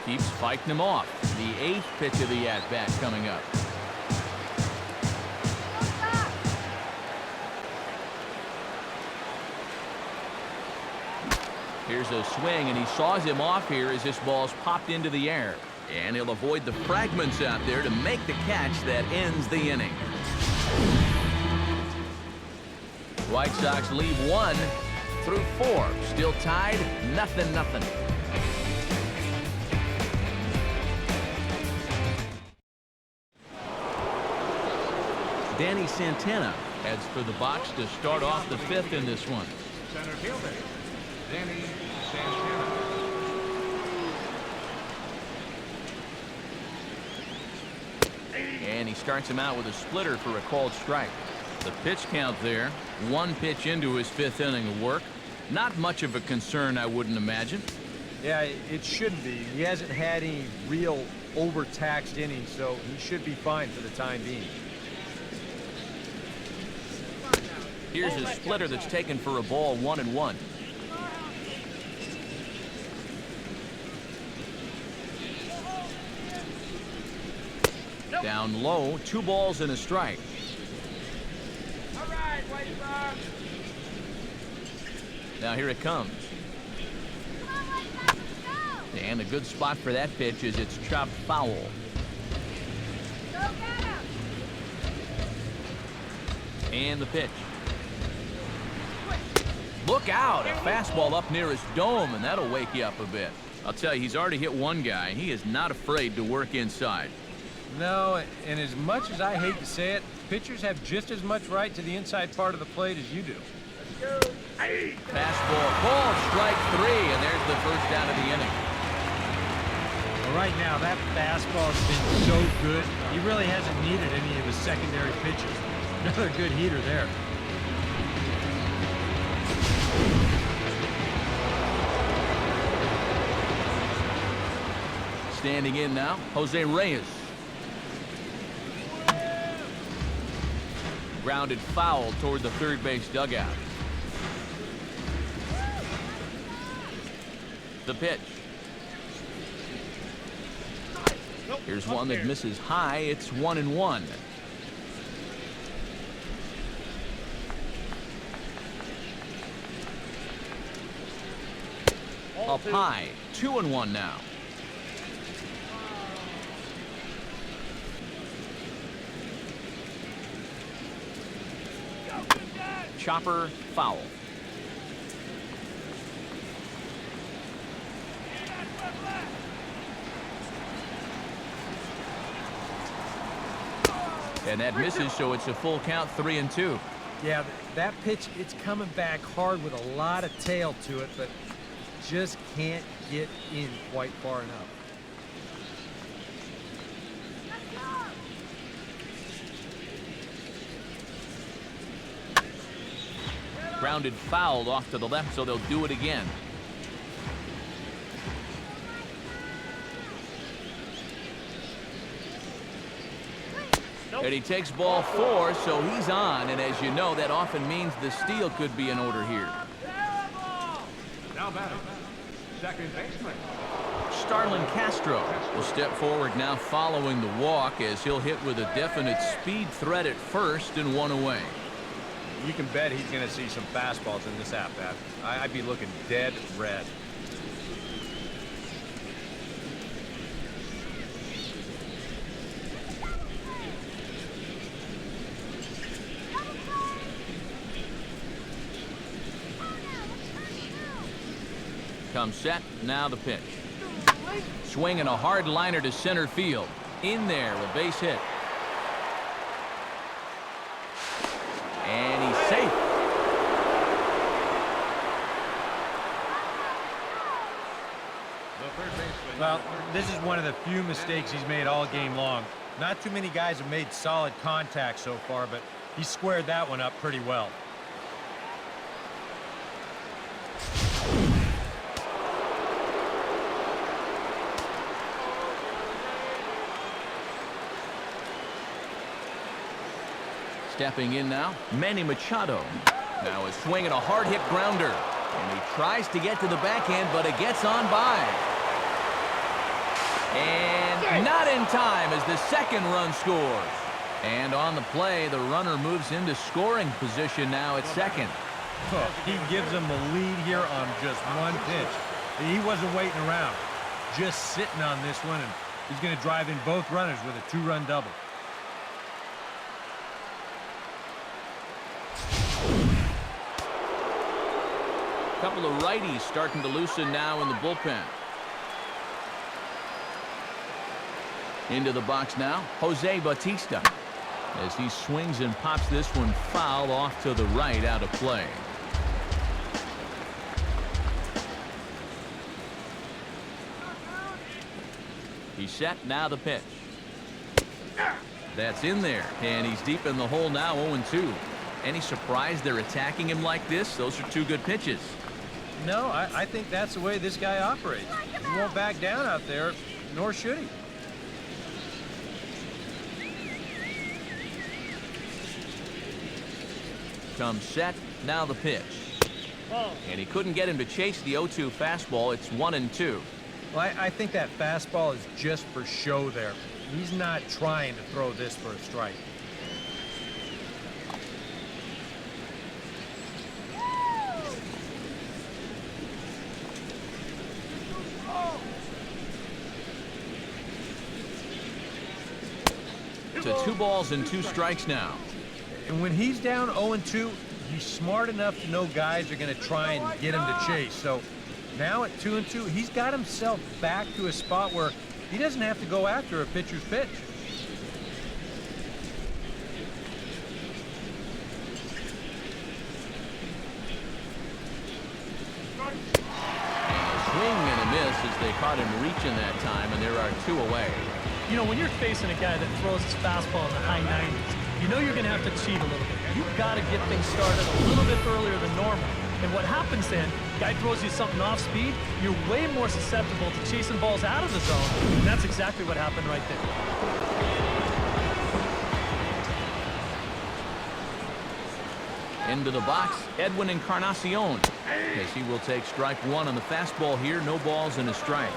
Keeps fighting him off. The 8th pitch of the at-bat coming up. Here's a swing, and he saws him off here as this ball's popped into the air. And he'll avoid the fragments out there to make the catch that ends the inning. White Sox lead 1 through 4. Still tied, 0-0. Danny Santana heads for the box to start off the 5th in this one. Center fielder, Danny Santana. And he starts him out with a splitter for a called strike. The pitch count there, 1 pitch into his 5th inning of work. Not much of a concern, I wouldn't imagine. Yeah, it shouldn't be. He hasn't had any real overtaxed innings, so he should be fine for the time being. Here's a splitter that's taken for a ball, 1-1. Down low, 2 balls and a strike. All right, White Sox. Now here it comes. And a good spot for that pitch is it's chopped foul. And the pitch. Look out, a fastball up near his dome, and that'll wake you up a bit. I'll tell you, he's already hit one guy. He is not afraid to work inside. No, and as much as I hate to say it, pitchers have just as much right to the inside part of the plate as you do. Fastball, ball, strike 3, and there's the first out of the inning. Well, right now, that fastball's been so good, he really hasn't needed any of his secondary pitches. Another good heater there. Standing in now, Jose Reyes. Grounded foul toward the third base dugout. The pitch. Here's one that misses high. It's 1-1. Up high, 2-1 now. Chopper foul. And that misses, so it's a full count, 3-2. Yeah, that pitch, it's coming back hard with a lot of tail to it, but just can't get in quite far enough. Grounded foul off to the left, so they'll do it again. And he takes ball 4, so he's on. And as you know, that often means the steal could be in order here. Now batting, second baseman. Starlin Castro will step forward now following the walk as he'll hit with a definite speed threat at first and 1 away. You can bet he's going to see some fastballs in this at-bat. I'd be looking dead red. Comes set, now the pitch. Swinging a hard liner to center field. In there, a base hit. And he's safe. Well, this is one of the few mistakes he's made all game long. Not too many guys have made solid contact so far, but he squared that one up pretty well. Stepping in now, Manny Machado. Now is swinging a hard-hit grounder. And he tries to get to the backhand, but it gets on by. And not in time as the second run scores. And on the play, the runner moves into scoring position now at second. Oh, he gives them the lead here on just one pitch. He wasn't waiting around. Just sitting on this one, and he's going to drive in both runners with a 2-run double. Couple of righties starting to loosen now in the bullpen. Into the box now, Jose Bautista. As he swings and pops this one foul off to the right, out of play. He's set, now the pitch. That's in there, and he's deep in the hole now, 0-2. Any surprise they're attacking him like this? Those are 2 good pitches. No, I think that's the way this guy operates. He won't back down out there, nor should he. Comes set, now the pitch. And he couldn't get him to chase the 0-2 fastball. It's 1-2. Well, I think that fastball is just for show there. He's not trying to throw this for a strike. To 2 balls and 2 strikes now. And when he's down 0-2, he's smart enough to know guys are going to try and get him to chase. So now at 2-2, he's got himself back to a spot where he doesn't have to go after a pitcher's pitch. Swing and a miss as they caught him reaching that time, and there are 2 away. You know, when you're facing a guy that throws his fastball in the high 90s, you know you're going to have to cheat a little bit. You've got to get things started a little bit earlier than normal. And what happens then, guy throws you something off speed, you're way more susceptible to chasing balls out of the zone. And that's exactly what happened right there. Into the box, Edwin Encarnacion. As he will take strike 1 on the fastball here, no balls and a strike.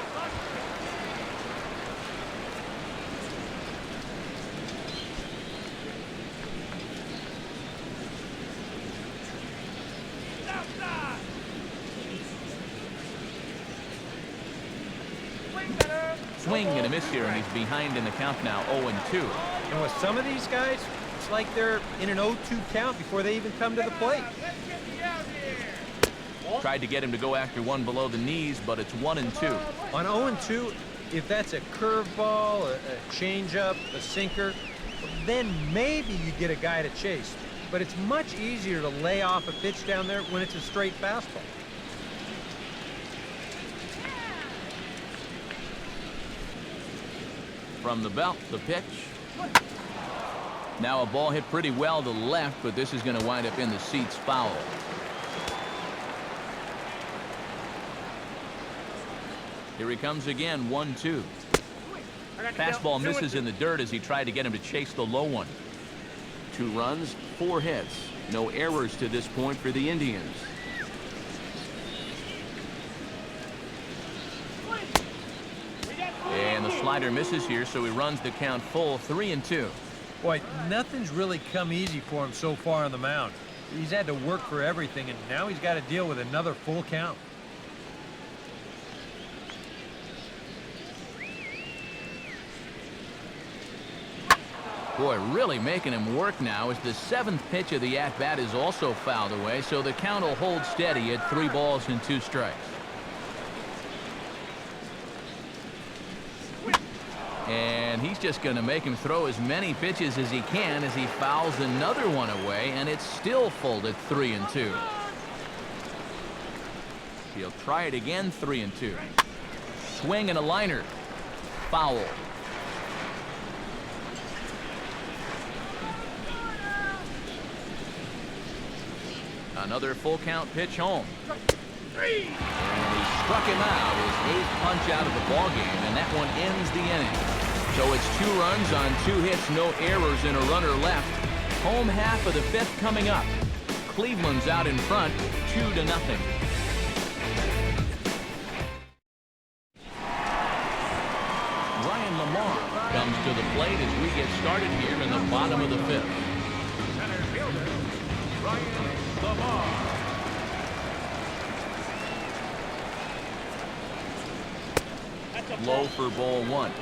Swing and a miss here, and he's behind in the count now, 0-2. And with some of these guys, it's like they're in an 0-2 count before they even come to the plate. Tried to get him to go after one below the knees, but it's 1-2. On 0-2, if that's a curveball, a changeup, a sinker, then maybe you get a guy to chase. But it's much easier to lay off a pitch down there when it's a straight fastball. From the belt, the pitch. Now a ball hit pretty well to left, but this is going to wind up in the seats foul. Here he comes again, 1-2. Fastball misses in the dirt as he tried to get him to chase the low one. 2 runs, 4 hits. No errors to this point for the Indians. And the slider misses here, so he runs the count full, 3-2. Boy, nothing's really come easy for him so far on the mound. He's had to work for everything, and now he's got to deal with another full count. Boy, really making him work now as the 7th pitch of the at-bat is also fouled away, so the count will hold steady at 3 balls and 2 strikes. And he's just going to make him throw as many pitches as he can as he fouls another one away, and it's still full at 3-2. He'll try it again, 3-2. Swing and a liner. Foul. Another full count pitch home. And he struck him out, his 8th punch out of the ball game, and that one ends the inning. So it's 2 runs on 2 hits, no errors, and a runner left. Home half of the 5th coming up. Cleveland's out in front, 2-0. Ryan LaMarre comes to the plate as we get started here in the bottom of the 5th. Center fielder, Ryan LaMarre. Low for ball 1.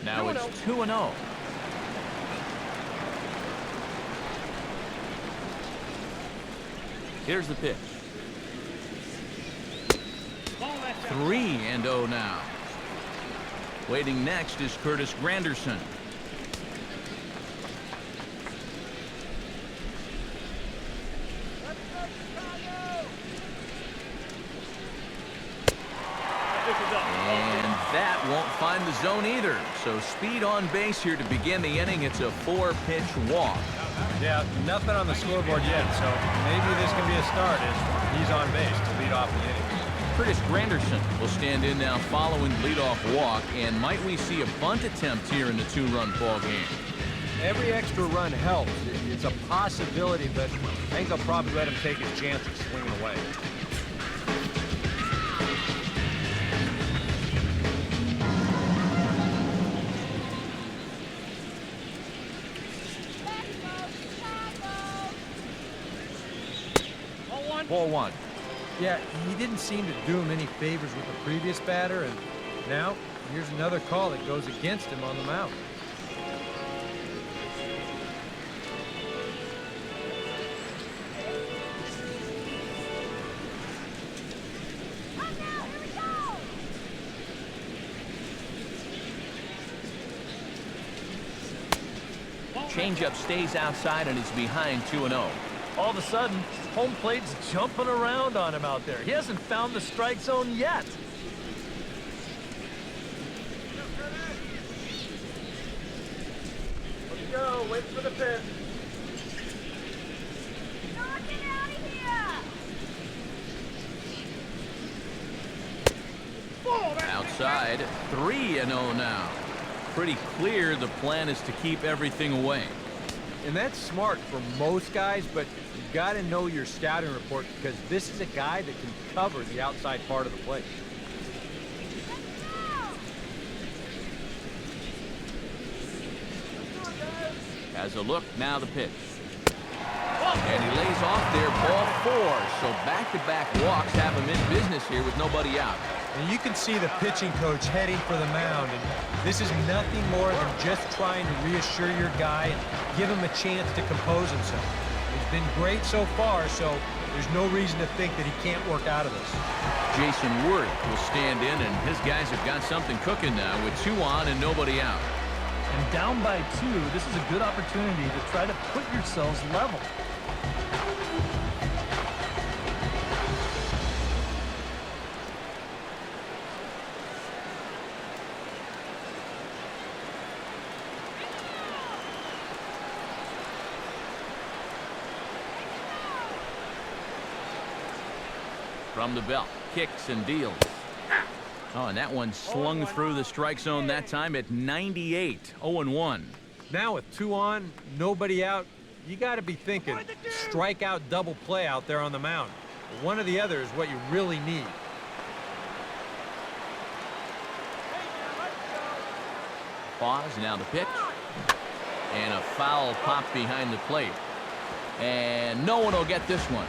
Now it's 2-0. Here's the pitch. 3-0 now. Waiting next is Curtis Granderson. That won't find the zone either. So speed on base here to begin the inning. It's a 4-pitch walk. Yeah, nothing on the scoreboard yet, so maybe this can be a start as he's on base to lead off the inning. Curtis Granderson will stand in now following the leadoff walk, and might we see a bunt attempt here in the 2-run ball game? Every extra run helps. It's a possibility, but I think they'll probably let him take his chances swinging away. Ball 1. Yeah, he didn't seem to do him any favors with the previous batter, and now here's another call that goes against him on the mound. Changeup stays outside and is behind 2-0. All of a sudden, home plate's jumping around on him out there. He hasn't found the strike zone yet. Let's go. Wait for the pitch. Knock it out of here! Outside, 3-0 now. Pretty clear the plan is to keep everything away. And that's smart for most guys, but you've got to know your scouting report because this is a guy that can cover the outside part of the plate. Has a look, now the pitch. And he lays off there, ball 4. So back-to-back walks have him in business here with nobody out. And you can see the pitching coach heading for the mound, and this is nothing more than just trying to reassure your guy and give him a chance to compose himself. He's been great so far, so There's no reason to think that he can't work out of this. Jason Worth will stand in, and his guys have got something cooking now with 2 on and nobody out. And down by 2, this is a good opportunity to try to put yourselves level. From the belt, kicks and deals. Oh, and that one slung through the strike zone that time at 98, 0-1. Now with 2 on, nobody out, you got to be thinking strikeout double play out there on the mound. One or the other is what you really need. Pause, now the pitch. And a foul pop behind the plate. And no one will get this one.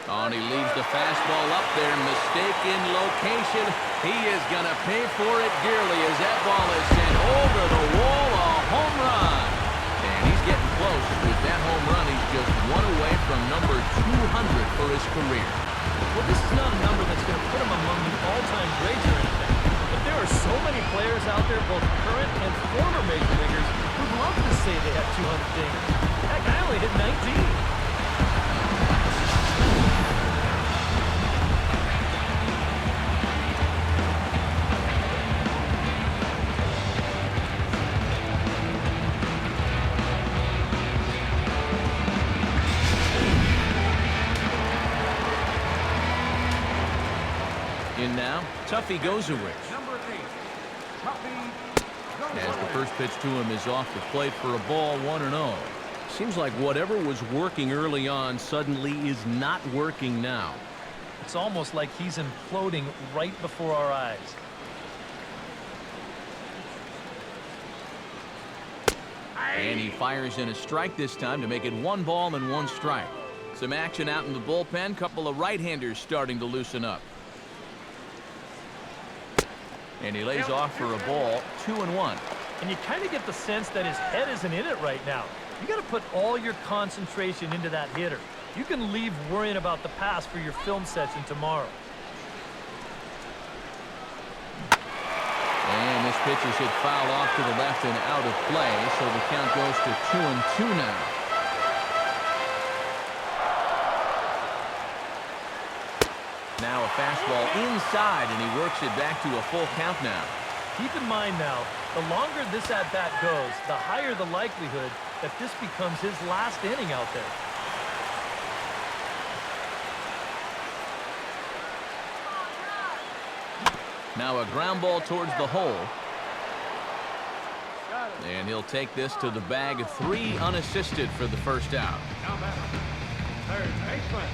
Oh, and he leaves the fastball up there. Mistaken location. He is going to pay for it dearly as that ball is sent over the wall. A home run. And he's getting close. With that home run, he's just 1 away from number 200 for his career. Well, this is not a number that's going to put him among the all-time greats or anything. But there are so many players out there, both current and former major leaguers, who'd love to say they have 200 dingers. Heck, I only hit 19. In now, Tuffy Gosewich. Number 8, Tuffy As the first pitch to him is off the plate for a ball, 1-0. Seems like whatever was working early on suddenly is not working now. It's almost like he's imploding right before our eyes. And he fires in a strike this time to make it 1 ball and 1 strike. Some action out in the bullpen. Couple of right-handers starting to loosen up. And he lays off for a ball, 2-1. And you kind of get the sense that his head isn't in it right now. You got to put all your concentration into that hitter. You can leave worrying about the pass for your film session tomorrow. And this pitch is hit foul off to the left and out of play, so the count goes to 2-2 now. Now a fastball inside, and he works it back to a full count now. Keep in mind now, the longer this at-bat goes, the higher the likelihood that this becomes his last inning out there. Now a ground ball towards the hole. And he'll take this to the bag. 3 unassisted for the first out. Now batter, third baseman,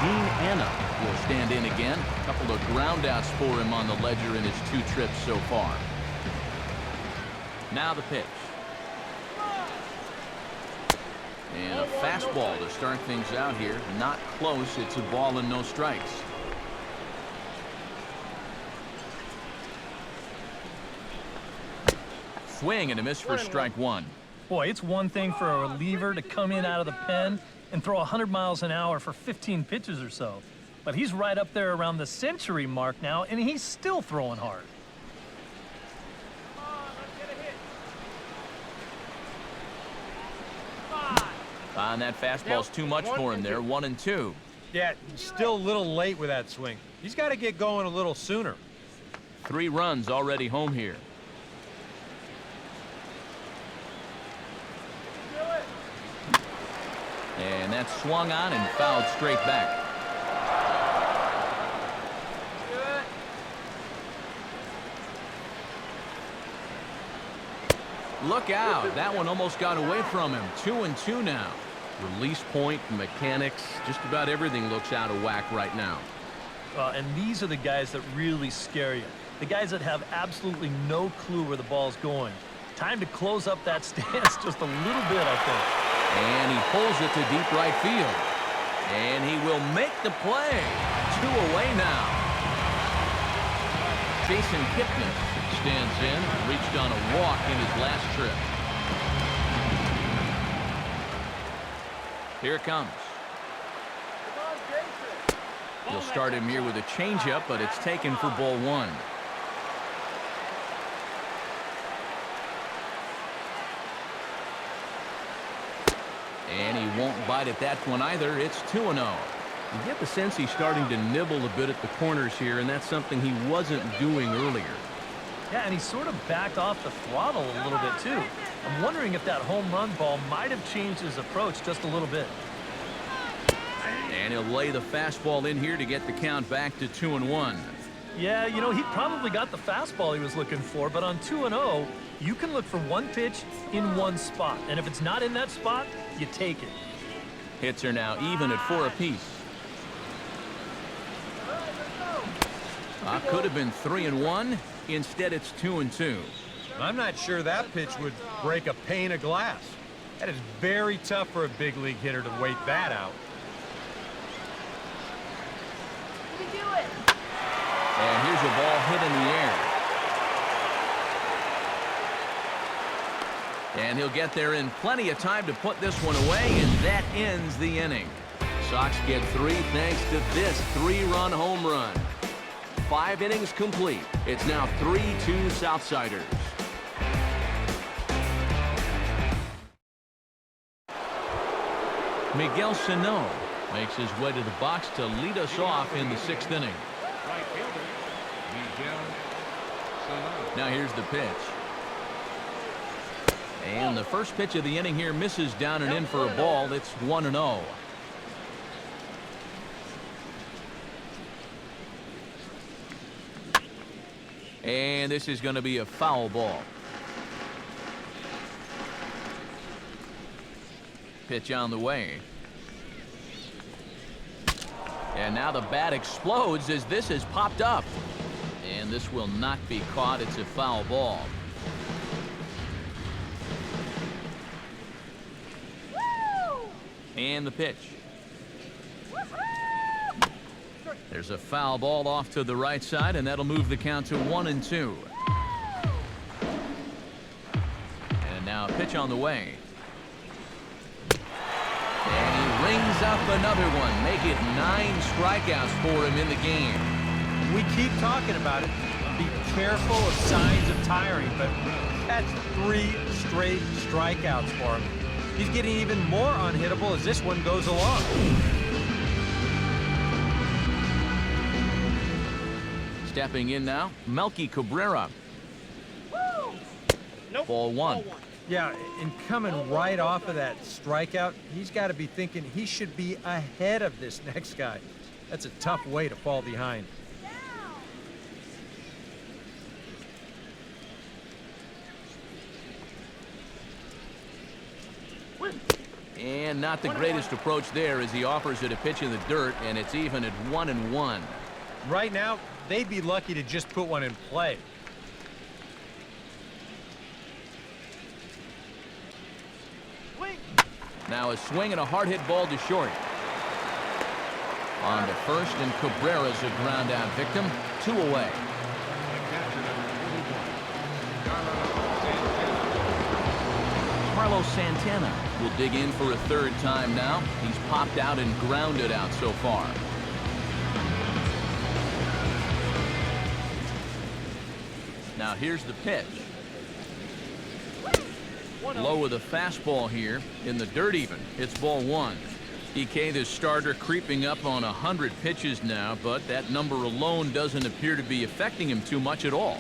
Dean Anna will stand in again. A couple of ground outs for him on the ledger in his 2 trips so far. Now the pitch. And a fastball to start things out here. Not close. It's a ball and no strikes. Swing and a miss for strike 1. Boy, it's one thing for a reliever to come in out of the pen and throw 100 miles an hour for 15 pitches or so. But he's right up there around the century mark now, and he's still throwing hard. And that fastball's too much for him there. 1-2. Yeah, still a little late with that swing. He's got to get going a little sooner. 3 runs already home here. And that's swung on and fouled straight back. Look out. That one almost got away from him. 2-2 now. Release point, mechanics, just about everything looks out of whack right now. And these are the guys that really scare you. The guys that have absolutely no clue where the ball's going. Time to close up that stance just a little bit, I think. And he pulls it to deep right field. And he will make the play. 2 away now. KIPNIS stands in, reached on a walk in his last trip. Here it comes. He'll start him here with a changeup, but it's taken for ball one. And he won't bite at that one either. It's 2-0. You get the sense he's starting to nibble a bit at the corners here, and that's something he wasn't doing earlier. Yeah, and he sort of backed off the throttle a little bit, too. I'm wondering if that home run ball might have changed his approach just a little bit. And he'll lay the fastball in here to get the count back to 2-1. Yeah, you know, he probably got the fastball he was looking for, but on 2-0, you can look for one pitch in one spot. And if it's not in that spot, you take it. Hits are now even at 4 apiece. Could have been 3-1. Instead, it's 2-2. I'm not sure that pitch would break a pane of glass. That is very tough for a big league hitter to wait that out. You can do it. And here's a ball hit in the air. And he'll get there in plenty of time to put this one away, and that ends the inning. Sox get 3 thanks to this 3-run home run. 5 innings complete. It's now 3-2 Southsiders. Miguel Sano makes his way to the box to lead us off in the 6th inning. Right fielder, Miguel Sano. Now here's the pitch. And the first pitch of the inning here misses down and in for a ball. It's 1-0. And this is going to be a foul ball. Pitch on the way. And now the bat explodes as this has popped up. And this will not be caught. It's a foul ball. And the pitch. There's a foul ball off to the right side, and that'll move the count to 1-2. And now a pitch on the way. And he rings up another one. Make it 9 strikeouts for him in the game. We keep talking about it. Be careful of signs of tiring, but that's 3 straight strikeouts for him. He's getting even more unhittable as this one goes along. Stepping in now, Melky Cabrera. Nope. Ball 1. Yeah, and coming right off of that strikeout, he's got to be thinking he should be ahead of this next guy. That's a tough way to fall behind. And not the greatest approach there as he offers it a pitch in the dirt, and it's even at 1-1. Right now, they'd be lucky to just put one in play. Now a swing and a hard hit ball to short. On to first, and Cabrera's a ground out victim. 2 away. Carlos Santana will dig in for a 3rd time now. He's popped out and grounded out so far. Now here's the pitch. Low with a fastball here in the dirt even. It's ball 1. EK, the starter, creeping up on 100 pitches now, but that number alone doesn't appear to be affecting him too much at all.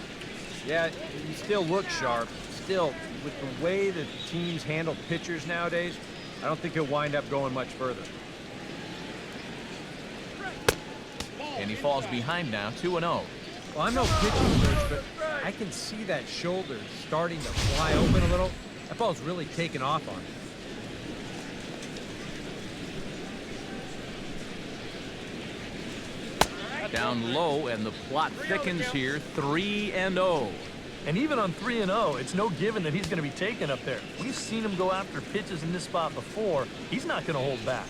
Yeah, he still looks sharp. Still, with the way the teams handle pitchers nowadays, I don't think he'll wind up going much further. And he falls behind now, 2-0. Well, I'm no pitching coach, but I can see that shoulder starting to fly open a little. That ball's really taken off on him. Down low, and the plot thickens here, 3-0. And even on 3-0, it's no given that he's going to be taken up there. We've seen him go after pitches in this spot before. He's not going to hold back.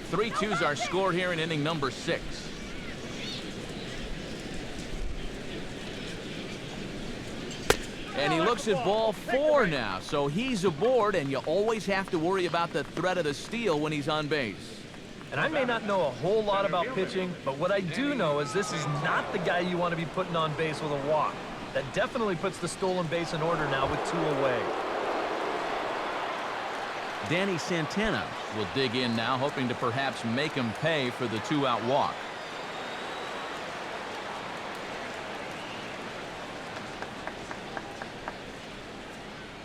3-2's our score here in inning number 6. And he looks at ball 4 now, so he's aboard, and you always have to worry about the threat of the steal when he's on base. And I may not know a whole lot about pitching, but what I do know is this is not the guy you want to be putting on base with a walk. That definitely puts the stolen base in order now with 2 away. Danny Santana will dig in now, hoping to perhaps make him pay for the 2-out walk.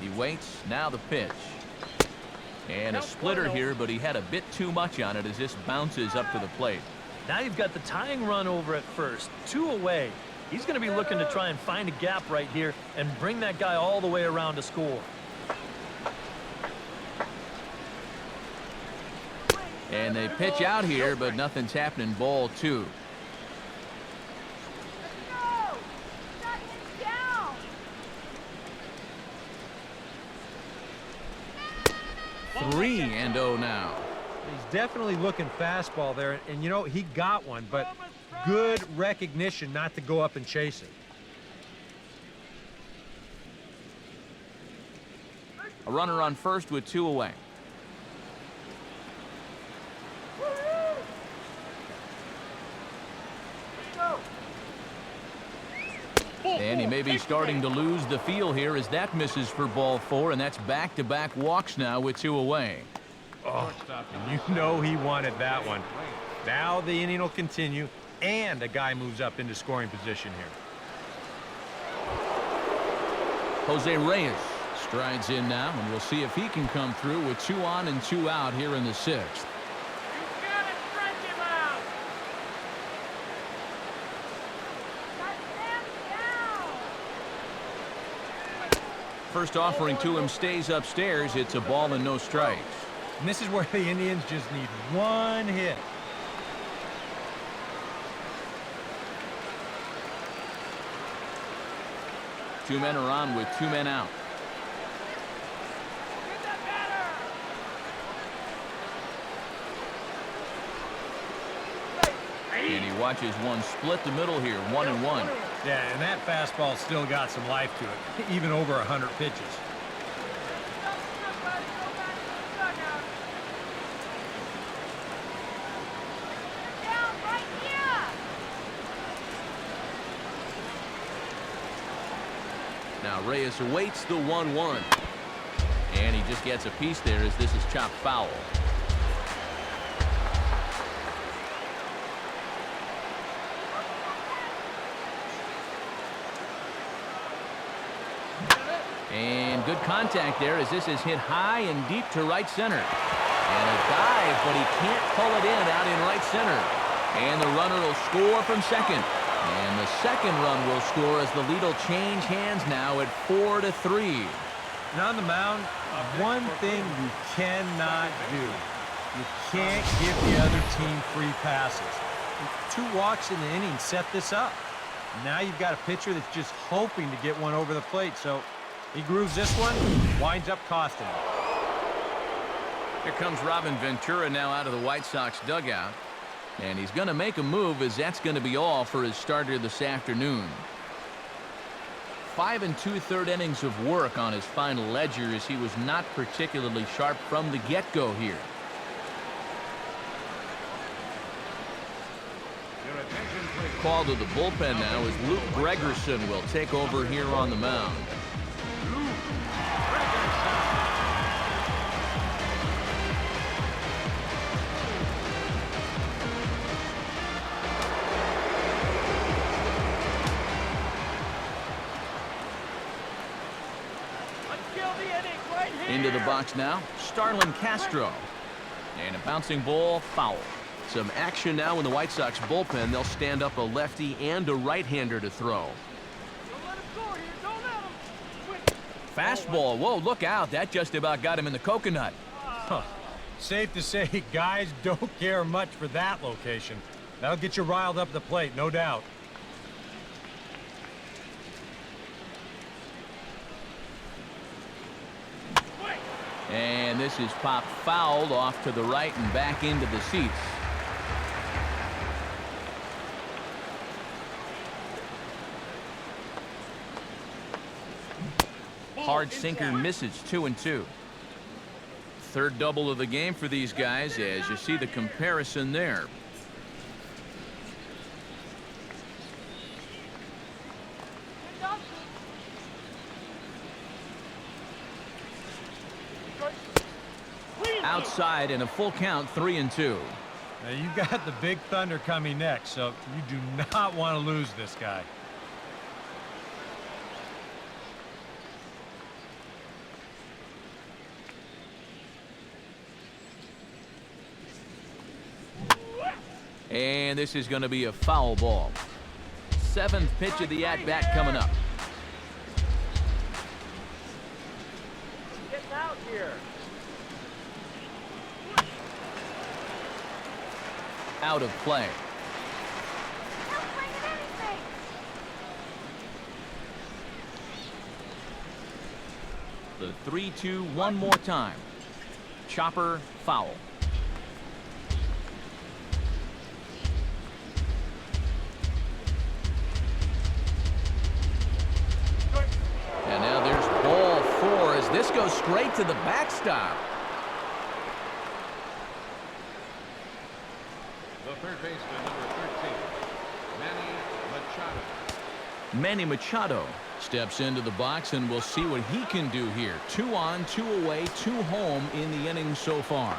He waits, now the pitch. And a splitter here, but he had a bit too much on it as this bounces up to the plate. Now you've got the tying run over at first, 2 away. He's going to be looking to try and find a gap right here and bring that guy all the way around to score. And they pitch out here, but nothing's happening. Ball 2. Three and 0 now. He's definitely looking fastball there, and you know, he got one, but good recognition not to go up and chase it. A runner on first with 2 away. And he may be starting to lose the feel here as that misses for ball 4, and that's back-to-back walks now with 2 away. Oh, and you know he wanted that one. Now the inning will continue, and a guy moves up into scoring position here. Jose Reyes strides in now, and we'll see if he can come through with 2 on and 2 out here in the 6th. First offering to him stays upstairs. It's a ball and no strikes. And this is where the Indians just need 1 hit. Two men are on with 2 men out. And he watches one split the middle here, 1-1. Yeah, and that fastball still got some life to it, even over 100 pitches. Now Reyes awaits the 1-1. And he just gets a piece there as this is chopped foul. And good contact there as this is hit high and deep to right center. And a dive, but he can't pull it in out in right center. And the runner will score from second. And the second run will score as the lead will change hands now at 4-3. And on the mound, one thing you cannot do. You can't give the other team free passes. 2 walks in the inning set this up. Now you've got a pitcher that's just hoping to get one over the plate. So he grooves this one, winds up costing him. Here comes Robin Ventura now out of the White Sox dugout. And he's going to make a move as that's going to be all for his starter this afternoon. 5 2/3 innings of work on his final ledger as he was not particularly sharp from the get-go here. Call to the bullpen now as Luke Gregerson will take over here on the mound. Into the box now, Starlin Castro. And a bouncing ball, foul. Some action now in the White Sox bullpen. They'll stand up a lefty and a right-hander to throw. Fastball, whoa, look out. That just about got him in the coconut. Huh. Safe to say, guys don't care much for that location. That'll get you riled up the plate, no doubt. And this is popped fouled off to the right and back into the seats. Hard sinker misses, 2-2. Third double of the game for these guys, as you see the comparison there. Outside and a full count, 3-2. Now you got the big thunder coming next, so you do not want to lose this guy. And this is going to be a foul ball. Seventh pitch of the at-bat coming up. Getting out here. Out of play. Don't bring it anything. The 3-2 one more time. Chopper, foul. And now there's ball 4 as this goes straight to the backstop. The third baseman, number 13, Manny Machado. Manny Machado steps into the box, and we'll see what he can do here. 2 on, 2 away, 2 home in the inning so far.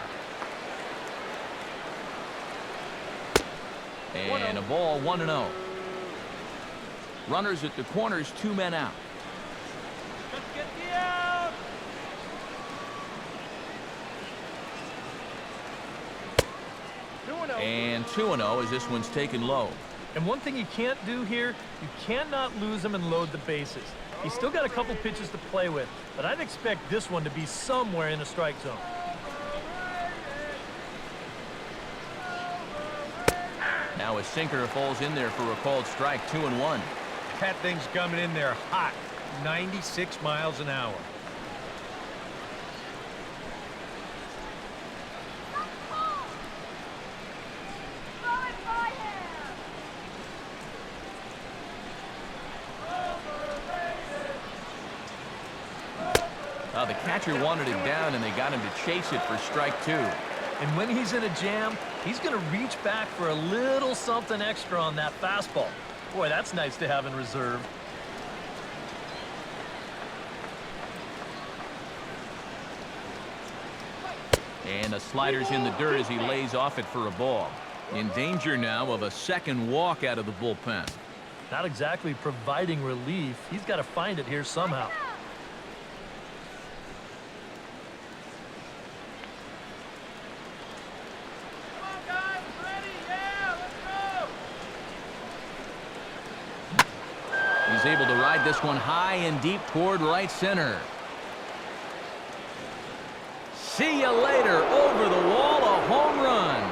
And a ball, 1-0. Runners at the corners, 2 men out. Let's get the out. And 2-0 as this one's taken low. And one thing you can't do here, you cannot lose him and load the bases. He's still got a couple pitches to play with, but I'd expect this one to be somewhere in the strike zone. Now a sinker falls in there for a called strike, 2-1. That thing's coming in there hot, 96 miles an hour. The catcher wanted it down, and they got him to chase it for strike 2. And when he's in a jam, he's going to reach back for a little something extra on that fastball. Boy, that's nice to have in reserve. And the slider's in the dirt as he lays off it for a ball. In danger now of a second walk out of the bullpen. Not exactly providing relief. He's got to find it here somehow. He's able to ride this one high and deep toward right center. See you later. Over the wall, a home run.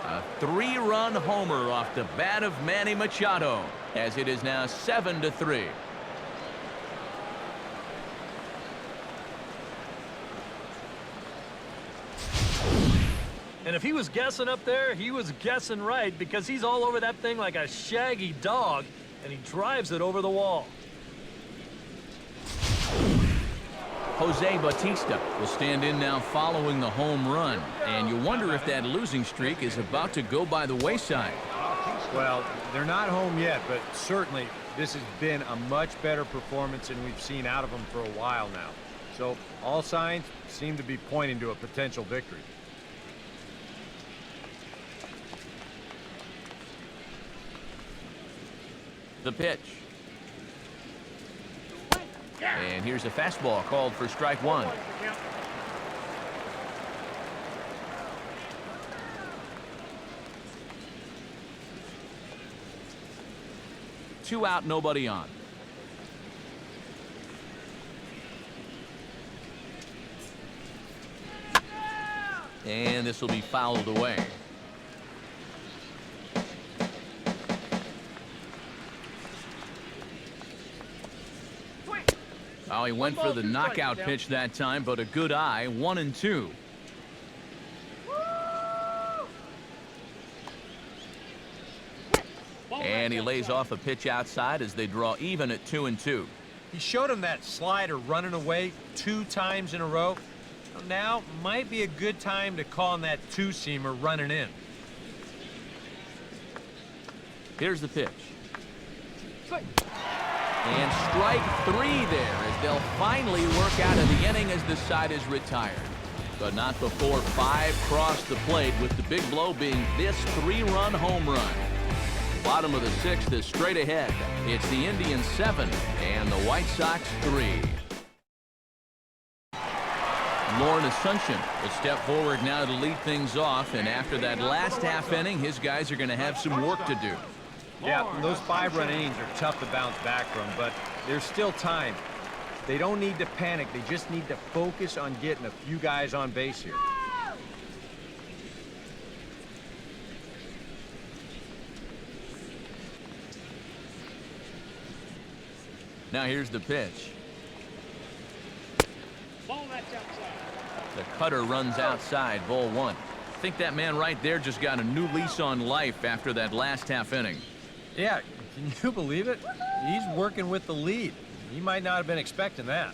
A 3-run homer off the bat of Manny Machado, as it is now 7-3. And if he was guessing up there, he was guessing right, because he's all over that thing like a shaggy dog, and he drives it over the wall. Jose Bautista will stand in now following the home run, and you wonder if that losing streak is about to go by the wayside. Well, they're not home yet, but certainly this has been a much better performance than we've seen out of them for a while now. So all signs seem to be pointing to a potential victory. The pitch. And here's a fastball called for strike 1. Two out, nobody on. And this will be fouled away. Oh, he went for the knockout pitch that time, but a good eye, 1-2. And he lays off a pitch outside as they draw even at 2-2. He showed him that slider running away 2 times in a row. Now might be a good time to call on that 2-seamer running in. Here's the pitch. And strike 3 there as they'll finally work out of the inning as the side is retired. But not before 5 crossed the plate, with the big blow being this 3-run home run. Bottom of the 6th is straight ahead. It's the Indians 7 and the White Sox 3. ASUNSION will step forward now to lead things off, and after that last half inning, his guys are going to have some work to do. Yeah, those 5-run innings are tough to bounce back from, but there's still time. They don't need to panic. They just need to focus on getting a few guys on base here. Now here's the pitch. Ball that's outside. The cutter runs outside, ball 1. I think that man right there just got a new lease on life after that last half inning. Yeah, can you believe it? He's working with the lead. He might not have been expecting that.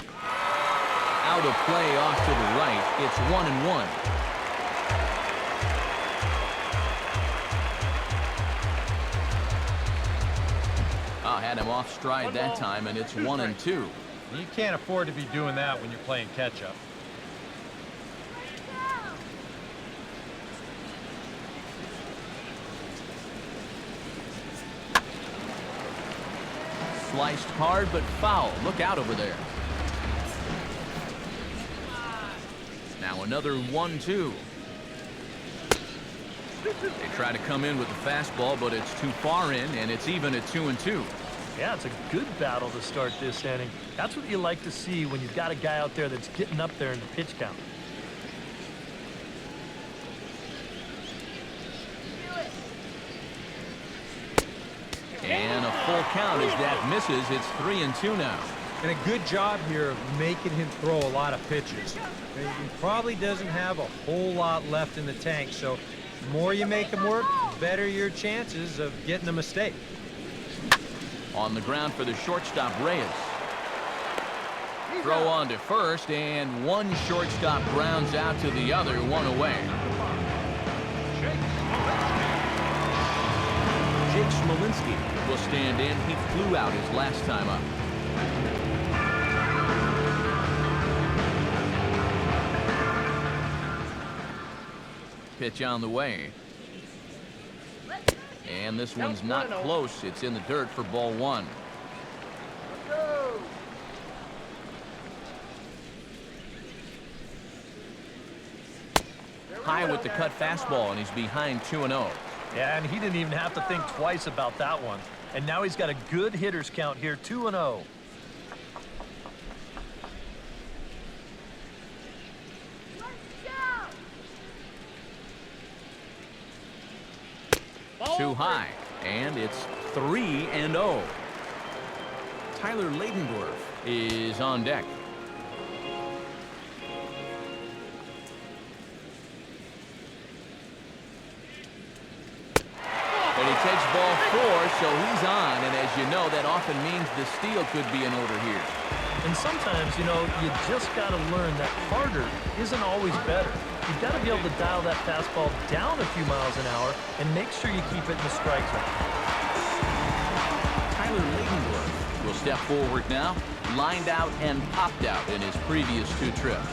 Out of play off to the right. It's 1-1. Had him off stride that time, and it's 1-2. You can't afford to be doing that when you're playing catch-up. Sliced hard, but foul. Look out over there. Now another 1-2. They try to come in with the fastball, but it's too far in, and it's even at 2-2. Yeah, it's a good battle to start this inning. That's what you like to see when you've got a guy out there that's getting up there in the pitch count. And a full count as that misses. It's 3-2 now. And a good job here of making him throw a lot of pitches. He probably doesn't have a whole lot left in the tank, so the more you make him work, the better your chances of getting a mistake. On the ground for the shortstop, Reyes. Throw on to first, and one shortstop grounds out to the other, 1 away. Jake Smolinski will stand in. He flew out his last time up. Pitch on the way. And this one's not close. It's in the dirt for ball 1. High with the cut fastball, and he's behind 2-0. Yeah, and he didn't even have to think twice about that one. And now he's got a good hitters count here, 2-0. Too high, and it's 3-0. Tyler Ladendorf is on deck. And he takes ball 4, so he's on, and as you know, that often means the steal could be in order here. And sometimes, you know, you just got to learn that harder isn't always better. You've got to be able to dial that fastball down a few miles an hour and make sure you keep it in the strike zone. Tyler Ladendorf will step forward now, lined out and popped out in his previous 2 trips.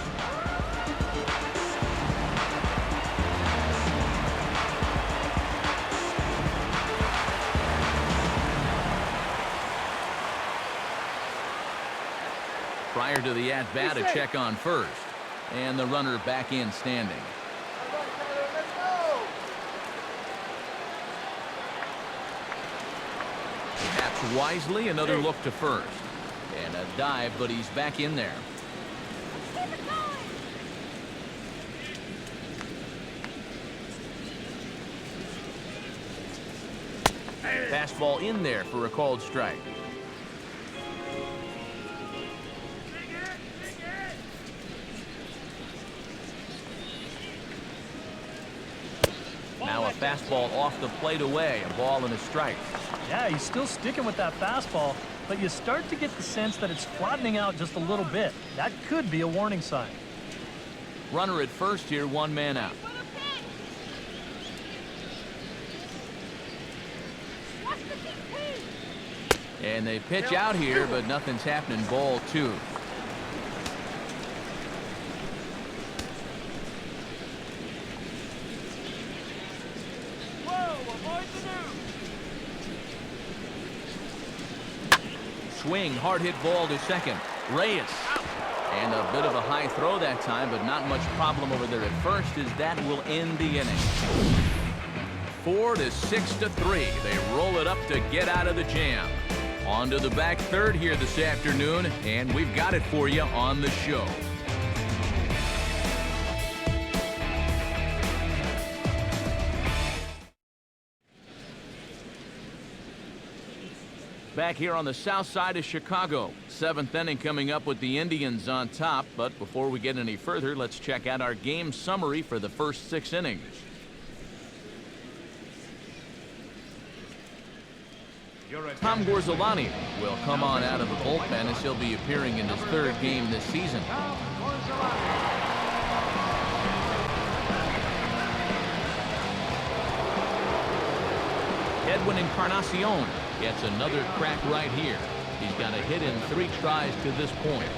Prior to the at-bat, a check on first. And the runner back in standing. Perhaps wisely, another look to first. And a dive, but he's back in there. Fastball in there for a called strike. Now a fastball off the plate away, a ball and a strike. Yeah, he's still sticking with that fastball, but you start to get the sense that it's flattening out just a little bit. That could be a warning sign. Runner at first here, one man out. And they pitch out here, but nothing's happening. Ball 2. Swing, hard hit ball to second. Reyes. And a bit of a high throw that time, but not much problem over there at first, as that will end the inning. 4 to 6 to 3. They roll it up to get out of the jam. On to the back third here this afternoon, and we've got it for you on the show. Back here on the south side of Chicago. 7th inning coming up with the Indians on top. But before we get any further, let's check out our game summary for the first 6 innings. Tom Gorzelani will come on out of the bullpen as he'll be appearing in his 3rd game this season. Edwin Encarnacion gets another crack right here. He's got a hit in 3 tries to this point.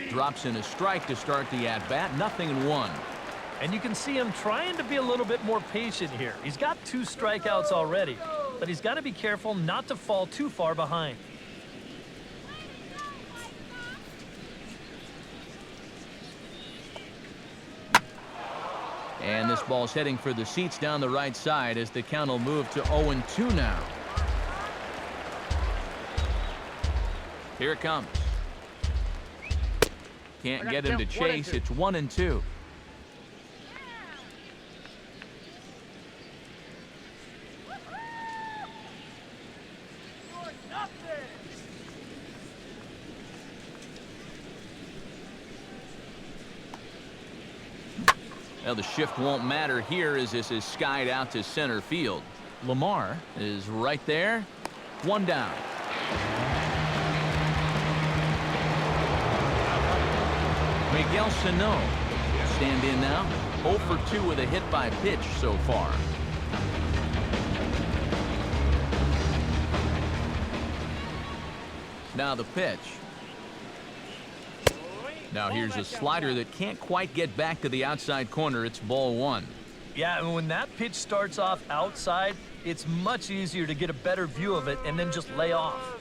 Drops in a strike to start the at-bat. 0-1. And you can see him trying to be a little bit more patient here. He's got 2 strikeouts already, but he's got to be careful not to fall too far behind. And this ball's heading for the seats down the right side as the count will move to 0-2 now. Here it comes. Can't get him to chase. It's 1-2. Well, the shift won't matter here as this is skied out to center field. LaMarre is right there. 1 down. Miguel Sano stand in now. 0 for 2 with a hit by pitch so far. Now the pitch. Now here's a slider that can't quite get back to the outside corner. It's ball 1. Yeah, and when that pitch starts off outside, it's much easier to get a better view of it and then just lay off.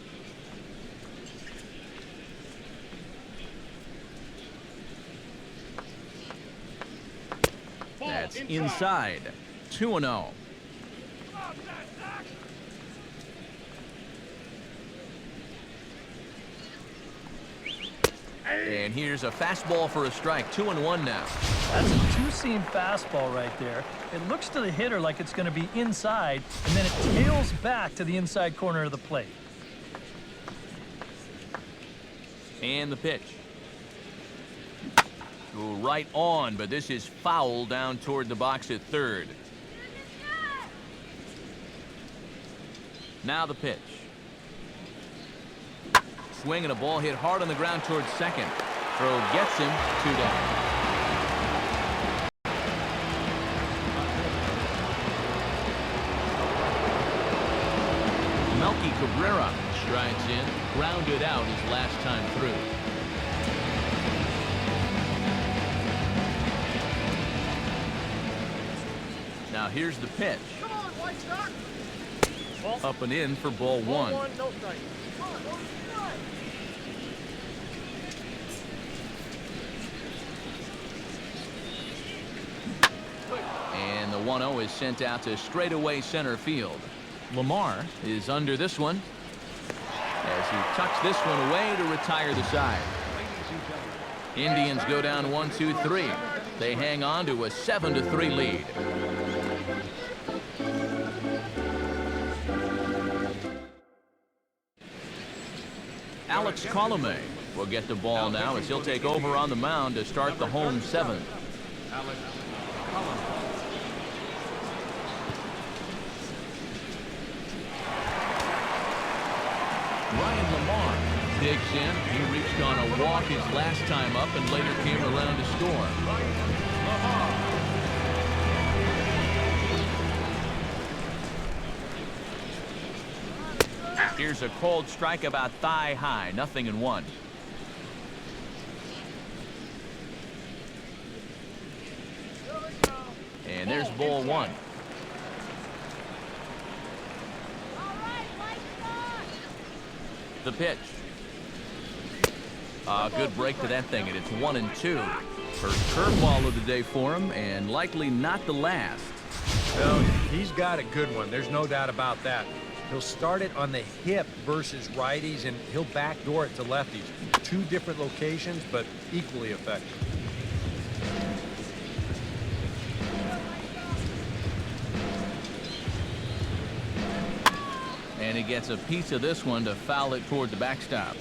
That's inside. 2-0. And here's a fastball for a strike. 2-1 now. That's a two-seam fastball right there. It looks to the hitter like it's going to be inside, and then it tails back to the inside corner of the plate. And the pitch. Go right on, but this is foul down toward the box at third. Now the pitch. Swing and a ball hit hard on the ground towards second. Throw gets him. 2 down. Melky Cabrera strides in, grounded out his last time through. Now here's the pitch. Come on, White Sox. Up and in for ball 1. No strike. Come on, no strike. And the 1-0 is sent out to straightaway center field. LaMarre is under this one as he tucks this one away to retire the side. Indians go down 1-2-3. They hang on to a 7-3 lead. Alex Colomé will get the ball now as he'll take over on the mound to start the home seventh. Alex Collins. Ryan LaMarre digs in. He reached on a walk his last time up and later came around to score. Here's a cold strike about thigh high, 0-1. And there's ball one. The pitch. Good break to that thing, and it's 1-2. First curveball of the day for him, and likely not the last. Well, he's got a good one. There's no doubt about that. He'll start it on the hip versus righties, and he'll backdoor it to lefties. Two different locations, but equally effective. And he gets a piece of this one to foul it toward the backstop.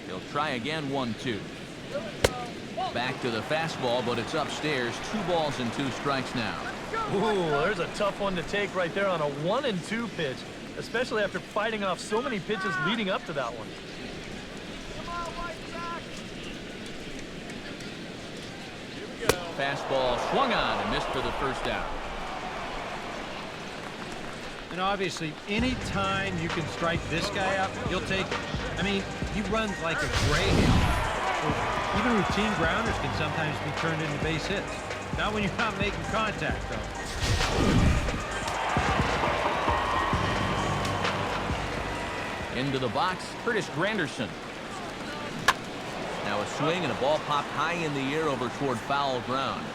He'll try again, 1-2. Back to the fastball, but it's upstairs. 2 balls and 2 strikes now. Ooh, there's a tough one to take right there on a 1-2 pitch, especially after fighting off so many pitches leading up to that one. Fastball swung on and missed for the first out. And obviously, any time you can strike this guy out, you'll take it. I mean, he runs like a greyhound. So even routine grounders can sometimes be turned into base hits. Not when you're not making contact, though. Into the box, Curtis Granderson. Now a swing and a ball popped high in the air over toward foul ground.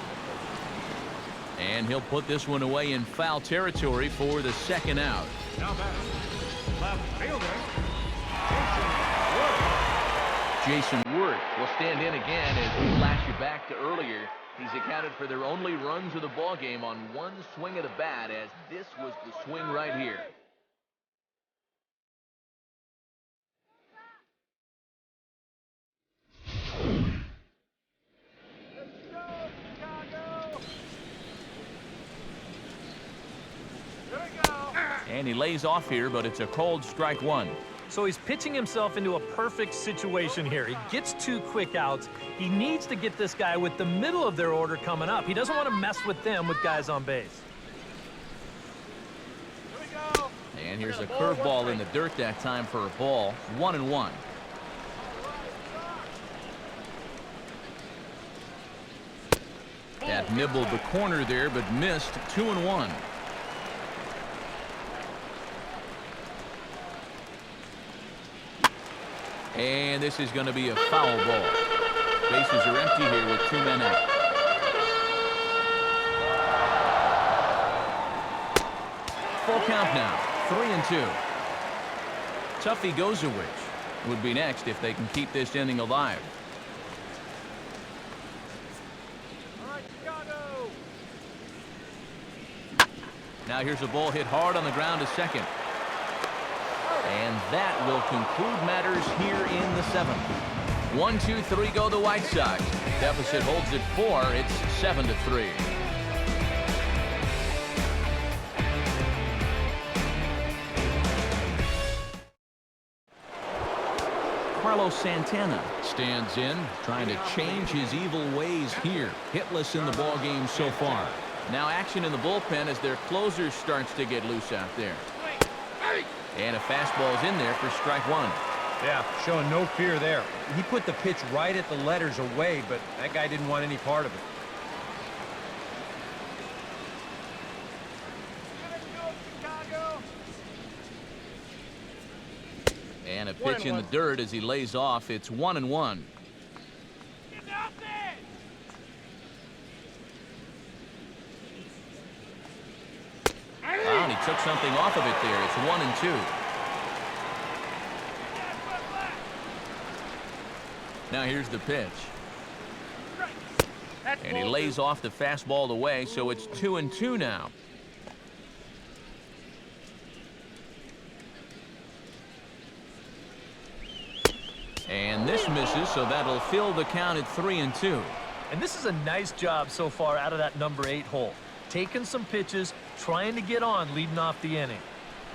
And he'll put this one away in foul territory for the second out. Now back. Left fielder. Jason Worth will stand in again as we flash you back to earlier. He's accounted for their only runs of the ball game on one swing of the bat, as this was the swing right here. And he lays off here, but it's a cold strike one. So he's pitching himself into a perfect situation here. He gets 2 quick outs. He needs to get this guy with the middle of their order coming up. He doesn't want to mess with them with guys on base. And here's a curveball in the dirt that time for a ball. 1-1. That nibbled the corner there, but missed. 2-1. And this is going to be a foul ball. Bases are empty here with 2 men out. Full count now, 3-2. Tuffy GOSEWICH would be next if they can keep this inning alive. Now here's a ball hit hard on the ground to second. And that will conclude matters here in the 7th. 1-2-3 go the White Sox. Deficit holds at 4. It's 7-3. Carlos Santana stands in, trying to change his evil ways here. Hitless in the ball game so far. Now action in the bullpen as their closer starts to get loose out there. And a fastball's in there for strike one. Yeah, showing no fear there. He put the pitch right at the letters away, but that guy didn't want any part of it. And a pitch in the dirt as he lays off. It's 1-1. Wow, and he took something off of it there. It's 1-2. Now here's the pitch. And he lays off the fastball away, so it's 2-2 now. This misses, so that'll fill the count at 3-2. And this is a nice job so far out of that number 8 hole. Taking some pitches, trying to get on leading off the inning.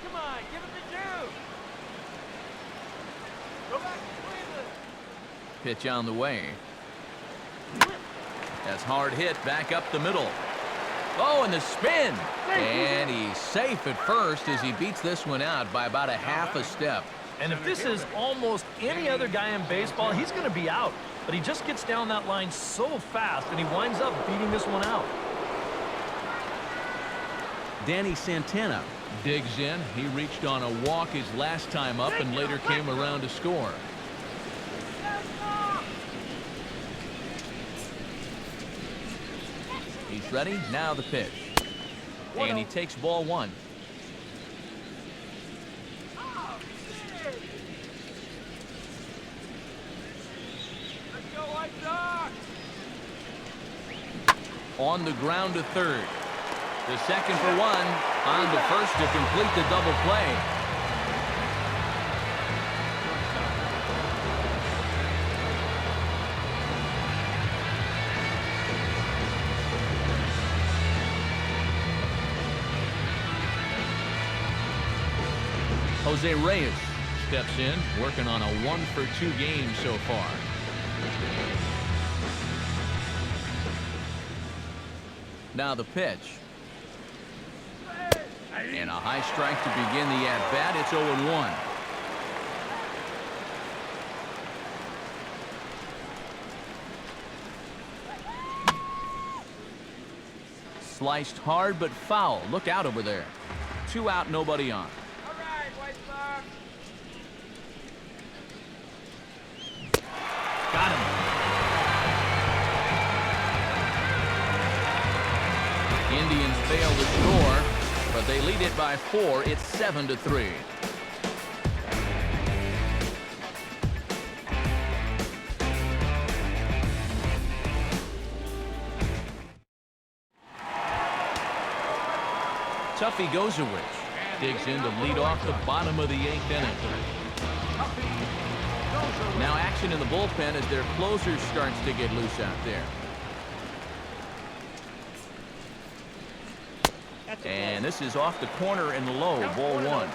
Come on, give it the juice. Go back to Cleveland. Pitch on the way. That's hard hit back up the middle. Oh, and the spin. And he's safe at first as he beats this one out by about a half a step. And if this is almost any other guy in baseball, he's going to be out. But he just gets down that line so fast, and he winds up beating this one out. Danny Santana digs in. He reached on a walk his last time up and later came around to score. He's ready. Now the pitch. And he takes ball 1. Let's go, White Sox. On the ground to third. The second for 1. On to first to complete the double play. Jose Reyes steps in, working on a 1-for-2 game so far. Now the pitch. And a high strike to begin the at-bat. It's 0-1. Sliced hard but foul. Look out over there. 2 out, nobody on. All right, White Sox. Got him. Indians fail to score, but they lead it by 4. It's 7-3. Tuffy Gosewich digs in to lead off the bottom of the 8th inning. Now action in the bullpen as their closer starts to get loose out there. And this is off the corner and low, ball 1.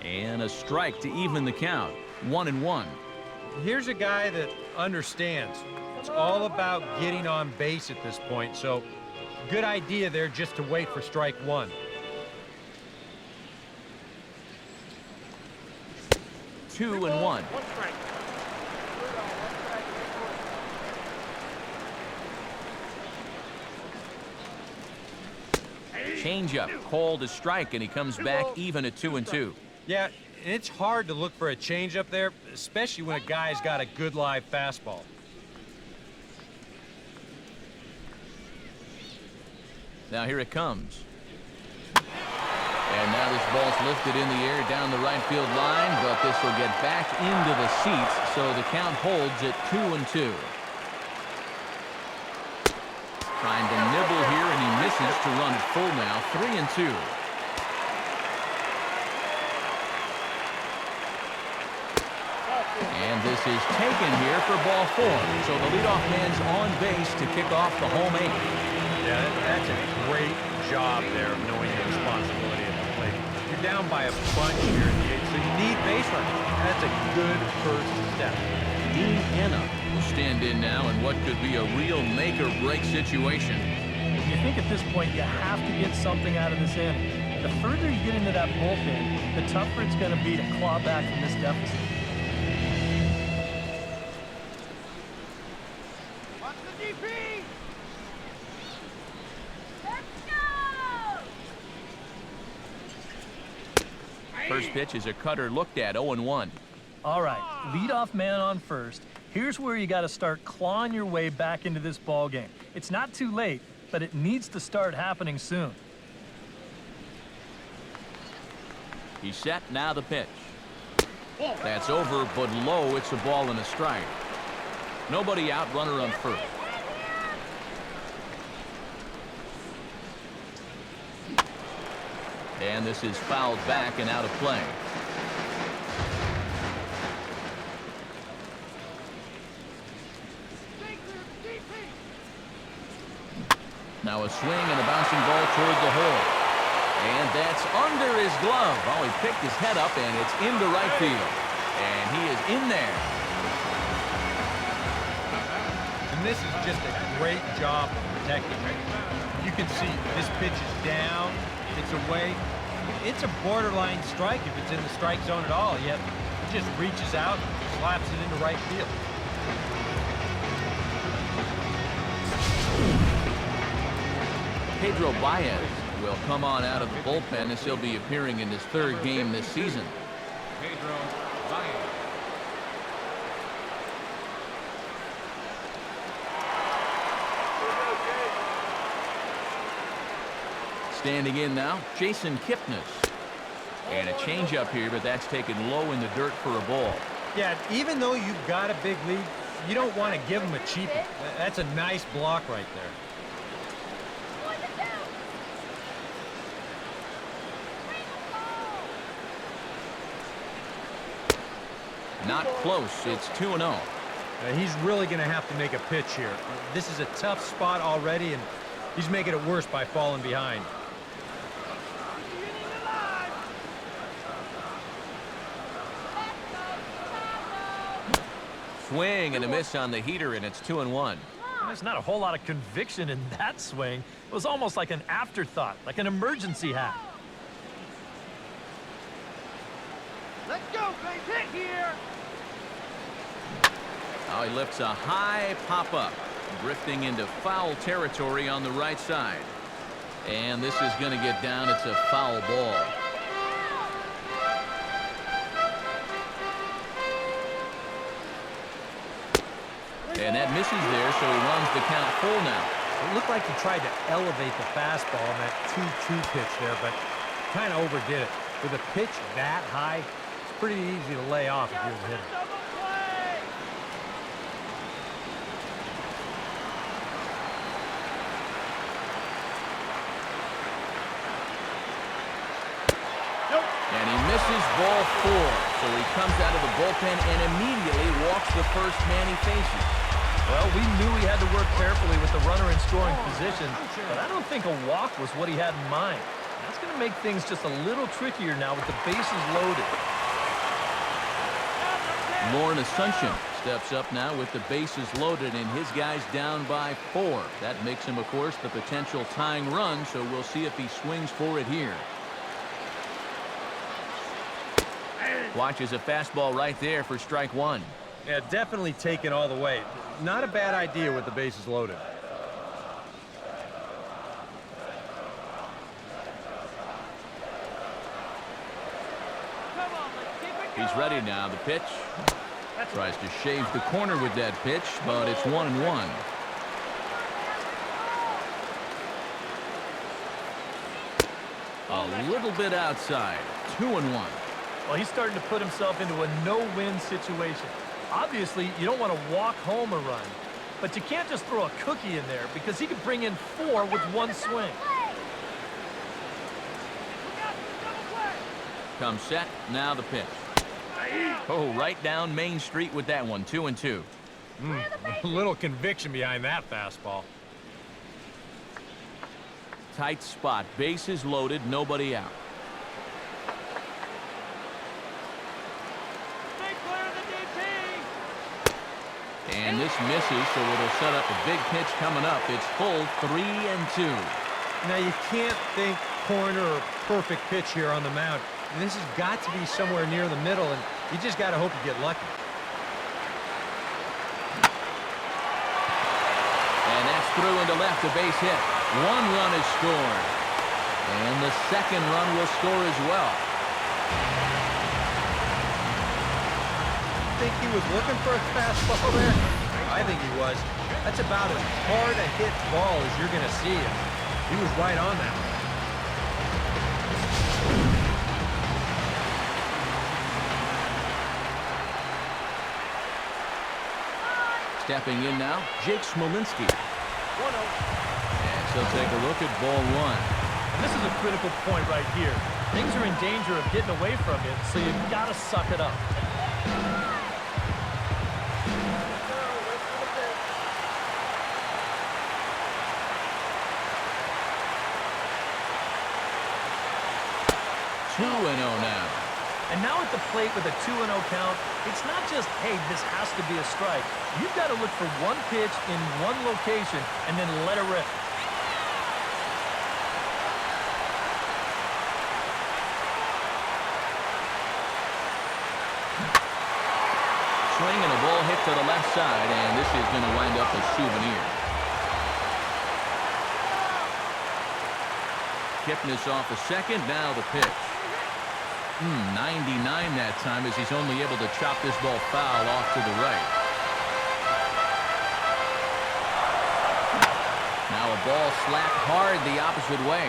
And a strike to even the count. 1-1. Here's a guy that understands. It's all about getting on base at this point, so good idea there just to wait for strike 1. 2-1. Changeup called a strike, and he comes back even at 2-2. Yeah, it's hard to look for a changeup there, especially when a guy's got a good live fastball. Now here it comes. And now this ball's lifted in the air down the right field line, but this will get back into the seats, so the count holds at 2-2. Trying to nibble here, and he misses to run it full now. 3-2. And this is taken here for ball 4. So the leadoff man's on base to kick off the home 8. Yeah, that's a great job there of knowing your responsibility at the plate. You're down by a bunch here in the 8th, so you need base runners. That's a good first step. Dean Anna will stand in now in what could be a real make-or-break situation. You think at this point you have to get something out of this inning. The further you get into that bullpen, the tougher it's going to be to claw back from this deficit. Watch the DP. Let's go! First pitch is a cutter looked at, 0-1. All right, leadoff man on first. Here's where you got to start clawing your way back into this ball game. It's not too late, but it needs to start happening soon. He's set, now the pitch. That's over, but low. It's a ball and a strike. Nobody out, runner on first. And this is fouled back and out of play. Now a swing and a bouncing ball toward the hole. And that's under his glove. Oh, he picked his head up, and it's into right field. And he is in there. And this is just a great job of protecting him. You can see this pitch is down, it's away. It's a borderline strike if it's in the strike zone at all, yet he just reaches out and slaps it into right field. Pedro Baez will come on out of the bullpen as he'll be appearing in his third game this season. Pedro Reyes. Standing in now, Jason Kipnis. And a changeup here, but that's taken low in the dirt for a ball. Yeah, even though you've got a big lead, you don't want to give him a cheapie. That's a nice block right there. Not close. It's 2-0. He's really going to have to make a pitch here. This is a tough spot already, and he's making it worse by falling behind. Swing and a miss on the heater, and it's 2-1. There's not a whole lot of conviction in that swing. It was almost like an afterthought, like an emergency hack. Let's go, Clay. Hit here. Oh, he lifts a high pop-up, drifting into foul territory on the right side. And this is going to get down. It's a foul ball. And that misses there, so he runs the count full now. It looked like he tried to elevate the fastball in that 2-2 pitch there, but kind of overdid it. With a pitch that high, it's pretty easy to lay off if you're the hitter. Double play. And he misses ball 4. So he comes out of the bullpen and immediately walks the first man he faces. Well, we knew he had to work carefully with the runner in scoring position, but I don't think a walk was what he had in mind. That's going to make things just a little trickier now with the bases loaded. Lauren Asuncion steps up now with the bases loaded and his guys down by 4. That makes him, of course, the potential tying run, so we'll see if he swings for it here. Watches a fastball right there for strike 1. Yeah, definitely taken all the way. Not a bad idea with the bases loaded. Come on, let's keep it going. He's ready now. The pitch. Tries to shave the corner with that pitch, but it's 1-1. A little bit outside. 2-1. Well, he's starting to put himself into a no-win situation. Obviously, you don't want to walk home a run, but you can't just throw a cookie in there because he could bring in 4 with one swing. Comes set. Now the pitch. Oh, right down Main Street with that one. 2-2. A little conviction behind that fastball. Tight spot. Bases loaded. Nobody out. Stay clear of the DP. And this misses, so it'll set up a big pitch coming up. It's full 3-2. Now, you can't think corner or perfect pitch here on the mound. This has got to be somewhere near the middle, and you just got to hope you get lucky. And that's through into left, a base hit. 1 run is scored. And the second run will score as well. Think he was looking for a fastball there? I think he was. That's about as hard a hit ball as you're going to see. He was right on that one. Stepping in now, Jake Smolinski. And so take a look at ball 1. This is a critical point right here. Things are in danger of getting away from you, so you've got to suck it up. 2-0 now. And now at the plate with a 2-0 count, it's not just, hey, this has to be a strike. You've got to look for one pitch in one location and then let it rip. Swing and a ball hit to the left side, and this is going to wind up a souvenir. KIPNIS off the second, now the pitch. 99 that time as he's only able to chop this ball foul off to the right. Now a ball slapped hard the opposite way.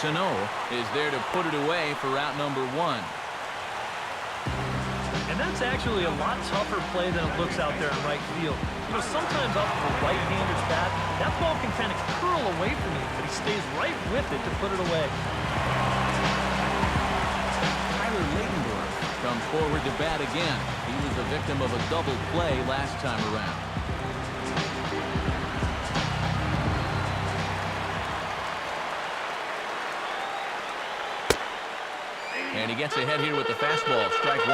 SANO is there to put it away for out number 1. And that's actually a lot tougher play than it looks out there in right field. You know, sometimes off of a right-hander's bat, that ball can kind of curl away from you, but he stays right with it to put it away. Comes forward to bat again. He was a victim of a double play last time around. And he gets ahead here with the fastball. Strike 1.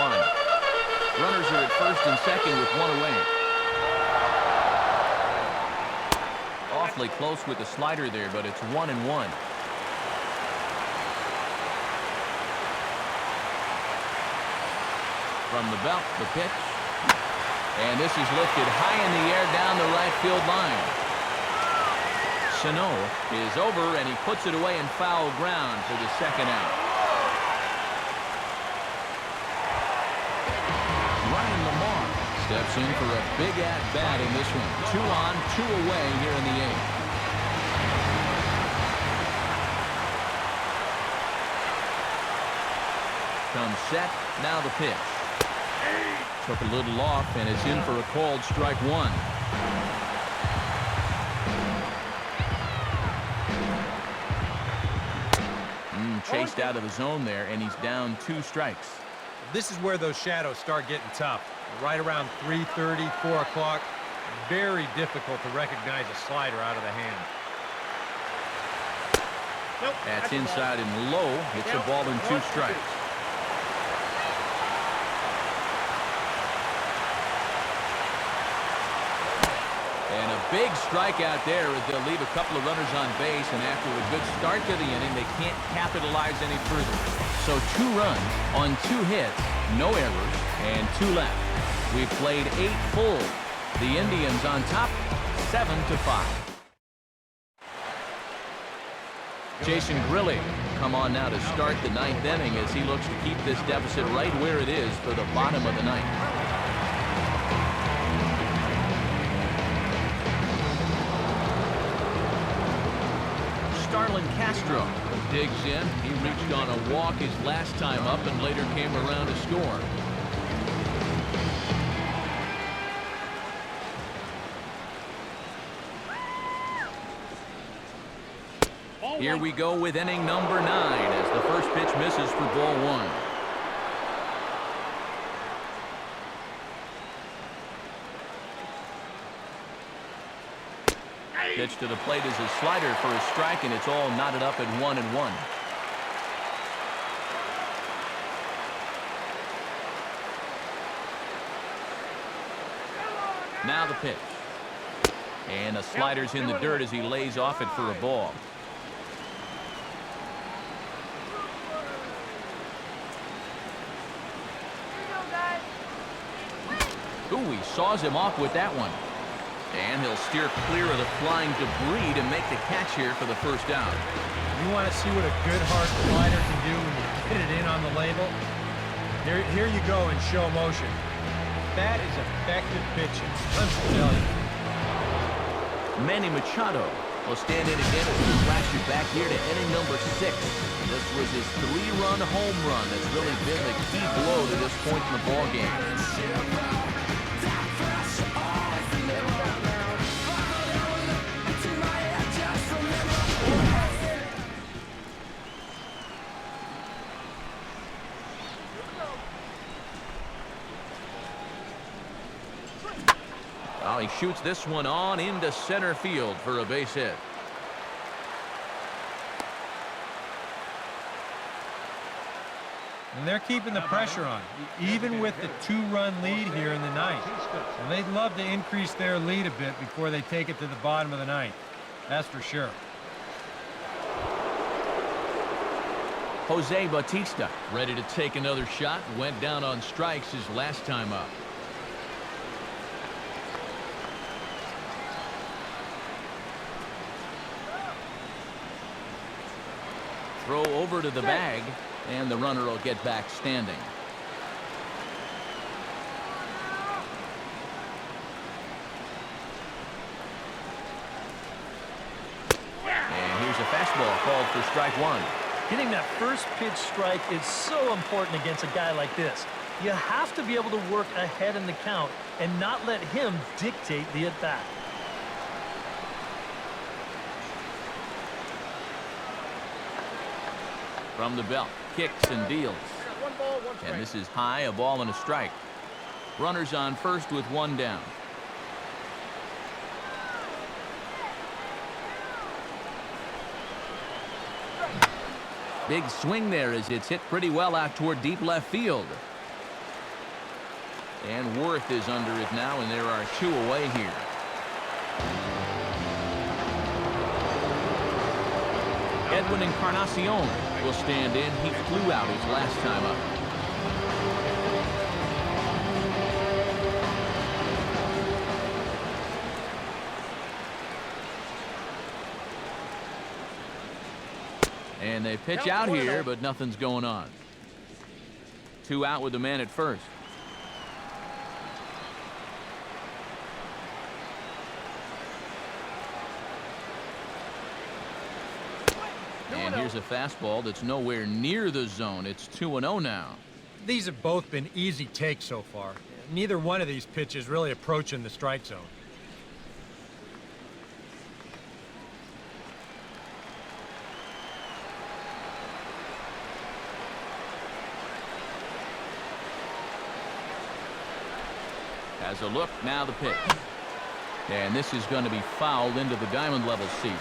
Runners are at first and second with 1 away. Awfully close with the slider there, but it's 1-1. From the belt, the pitch. And this is lifted high in the air down the right field line. SANO is over, and he puts it away in foul ground for the second out. Ryan LaMarre steps in for a big at-bat in this one. 2 on, 2 away here in the 8th. Comes set, now the pitch. Took a little off, and it's in for a called strike 1. Chased out of the zone there, and he's down 2 strikes. This is where those shadows start getting tough. Right around 3:30, 4 o'clock. Very difficult to recognize a slider out of the hand. Nope, that's inside and low. It's a ball and 2 strikes. And a big strikeout there as they'll leave a couple of runners on base, and after a good start to the inning, they can't capitalize any further. So 2 runs on 2 hits, no errors, and 2 left. We've played 8 full. The Indians on top, 7-5. Jason Grilli come on now to start the 9th inning as he looks to keep this deficit right where it is for the bottom of the 9th. CASTRO digs in. He reached on a walk his last time up and later came around to score. Here we go with inning number 9 as the first pitch misses for ball 1. Pitch to the plate is a slider for a strike, and it's all knotted up at 1-1. Now the pitch. And a slider's in the dirt as he lays off it for a ball. Ooh, he saws him off with that one. And he'll steer clear of the flying debris to make the catch here for the first out. You want to see what a good hard slider can do when you hit it in on the label? Here you go in show motion. That is effective pitching. Let me tell you. Manny Machado will stand in again as we flash you back here to inning number 6. This was his 3-run home run that's really been the key blow to this point in the ballgame. shoots this one on into center field for a base hit. And they're keeping the pressure on, even with the 2-run lead here in the ninth. And they'd love to increase their lead a bit before they take it to the bottom of the ninth. That's for sure. Jose Bautista ready to take another shot. Went down on strikes his last time up. Throw over to the bag, and the runner will get back standing. And here's a fastball called for strike one. Getting that first pitch strike is so important against a guy like this. You have to be able to work ahead in the count and not let him dictate the at-bat. From the belt, kicks and deals. And this is high, a ball and a strike. Runners on first with one down. Big swing there as it's hit pretty well out toward deep left field. And Worth is under it now, and there are two away here. Edwin Encarnacion will stand in. He flew out his last time up. And they pitch out here, but nothing's going on. Two out with the man at first. And here's a fastball that's nowhere near the zone. It's 2-0 now. These have both been easy takes so far. Neither one of these pitches really approaching the strike zone. Has a look, now the pitch. And this is going to be fouled into the diamond level seats.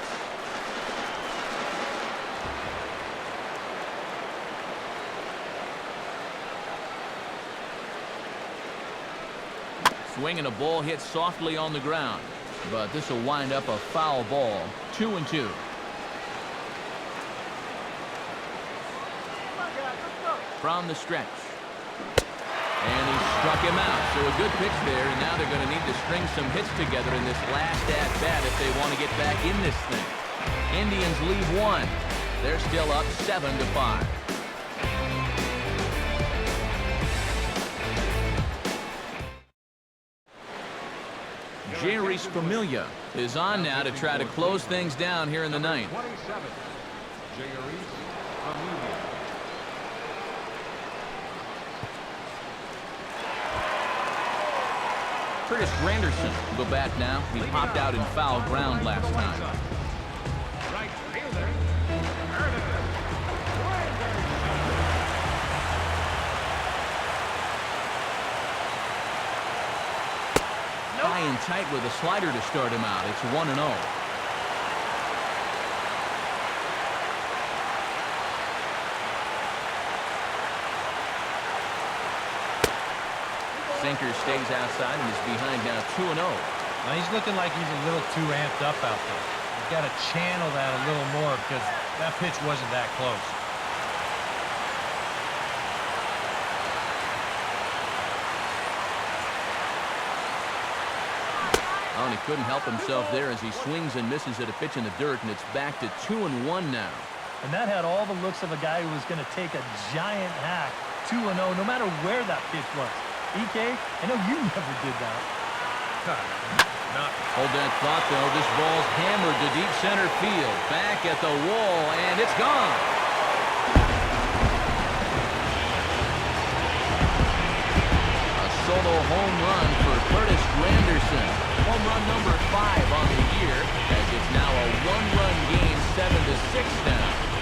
Swing and a ball hit softly on the ground. But this will wind up a foul ball. 2-2. From the stretch. And he struck him out. So a good pitch there, and now they're going to need to string some hits together in this last at-bat if they want to get back in this thing. Indians lead one. They're still up 7-5. Jerry Familia is on now to try to close things down here in the ninth. 27, Jerry Familia. Curtis Granderson will go back now. He popped out in foul ground last time. Right fielder, High and tight with a slider to start him out. It's 1-0. Sinker stays outside and is behind now 2-0. Now he's looking like he's a little too amped up out there. He's got to channel that a little more because that pitch wasn't that close. Oh, and he couldn't help himself there as he swings and misses at a pitch in the dirt, and it's back to 2-1 now. And that had all the looks of a guy who was going to take a giant hack. 2-0, no matter where that pitch was. EK, I know you never did that. Hold that thought, though. This ball's hammered to deep center field. Back at the wall, and it's gone. A solo home run for Curtis Granderson. Home run number 5 on the year, as it's now a one-run game, 7-6 now.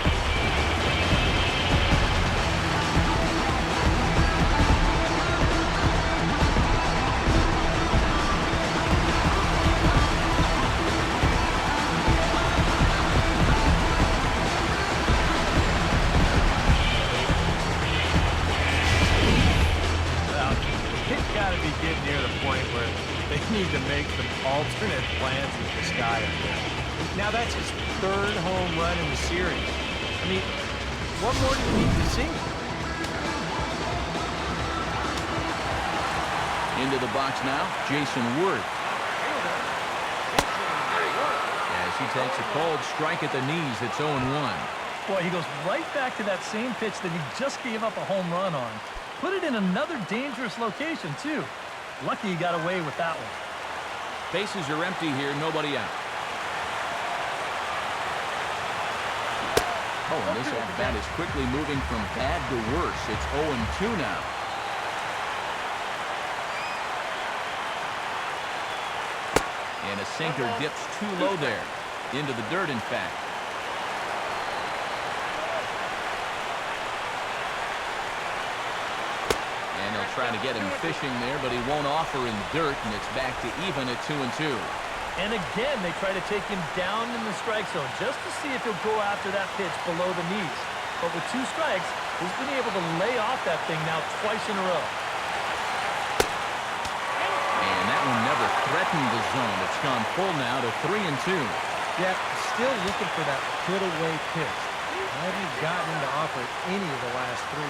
guy up there. Now that's his 3rd home run in the series. I mean, what more do you need to see? Into the box now, Jason Worth. As he takes a cold strike at the knees, it's 0-1. Boy, he goes right back to that same pitch that he just gave up a home run on. Put it in another dangerous location, too. Lucky he got away with that one. Bases are empty here, nobody out. Oh, and this at-bat is quickly moving from bad to worse. It's 0-2 now. And a sinker dips too low there. Into the dirt, in fact. And he'll try to get him fishing there, but he won't offer in dirt, and it's back to even at 2-2. And again, they try to take him down in the strike zone just to see if he'll go after that pitch below the knees. But with 2 strikes, he's been able to lay off that thing now twice in a row. And that one never threatened the zone. It's gone full now to 3-2. Yeah, still looking for that put-away pitch. Haven't gotten him to offer any of the last 3.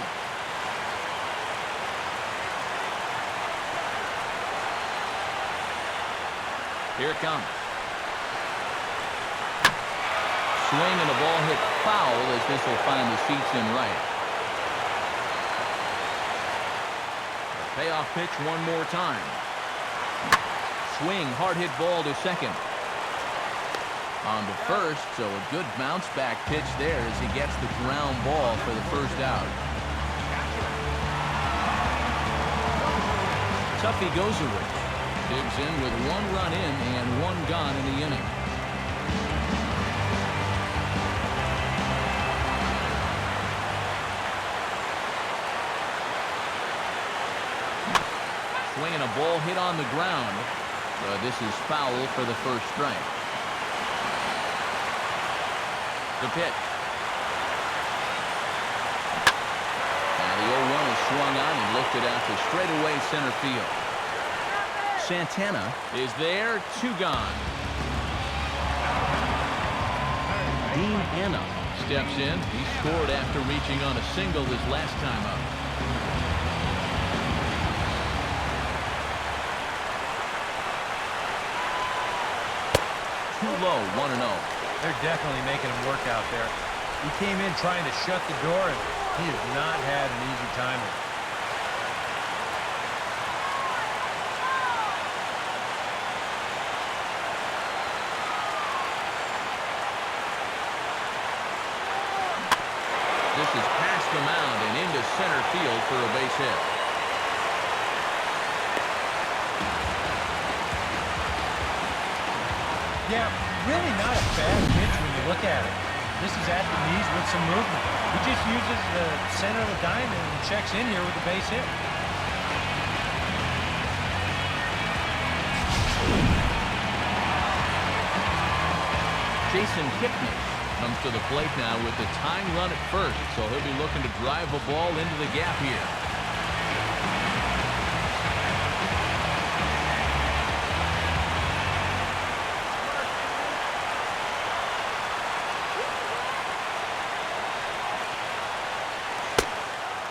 Here it comes. Swing and the ball hit foul as this will find the seats in right. A payoff pitch one more time. Swing, hard hit ball to second. On to first, so a good bounce back pitch there as he gets the ground ball for the first out. Tuffy GOSEWICH digs in with 1 run in and 1 gone in the inning. Swinging a ball hit on the ground. This is foul for the first strike. The pitch. And the 0-1 is swung on and lifted out to straightaway center field. Santana is there, 2 gone. Dean Anna steps in. He scored after reaching on a single his last time up. Too low, 1-0. They're definitely making him work out there. He came in trying to shut the door, and he has not had an easy time with it. This is past the mound and into center field for a base hit. Yeah, really not a bad pitch when you look at it. This is at the knees with some movement. He just uses the center of the diamond and checks in here with a base hit. Jason KIPNIS comes to the plate now with the tying run at first, so he'll be looking to drive a ball into the gap here.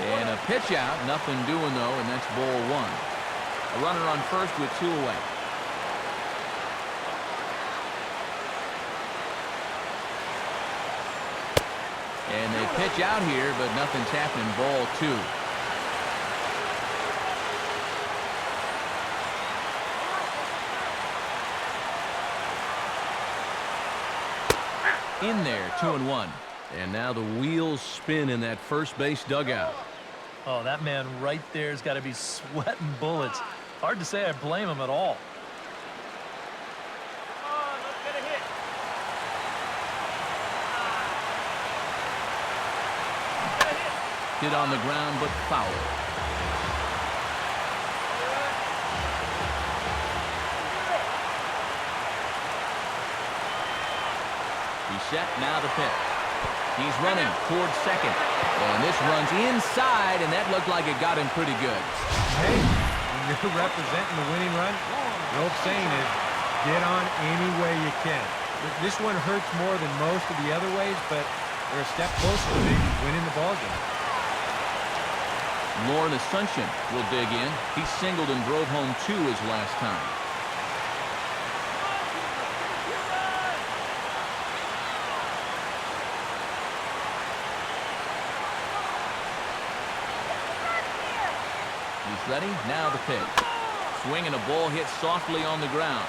And a pitch out, nothing doing though, and that's ball 1. A runner on first with 2 away. And they pitch out here, but nothing's happening. Ball 2. In there, 2-1. And now the wheels spin in that first base dugout. Oh, that man right there's got to be sweating bullets. Hard to say I blame him at all. Hit on the ground, but foul. He's set, now the pitch. He's running towards second. And this runs inside, and that looked like it got him pretty good. Hey, when you're representing the winning run, the old saying is, Get on any way you can. This one hurts more than most of the other ways, but they're a step closer to maybe winning the ballgame. ASUNSION will dig in. He singled and drove home 2 his last time. He's ready. Now the pitch. Swing and a ball hit softly on the ground.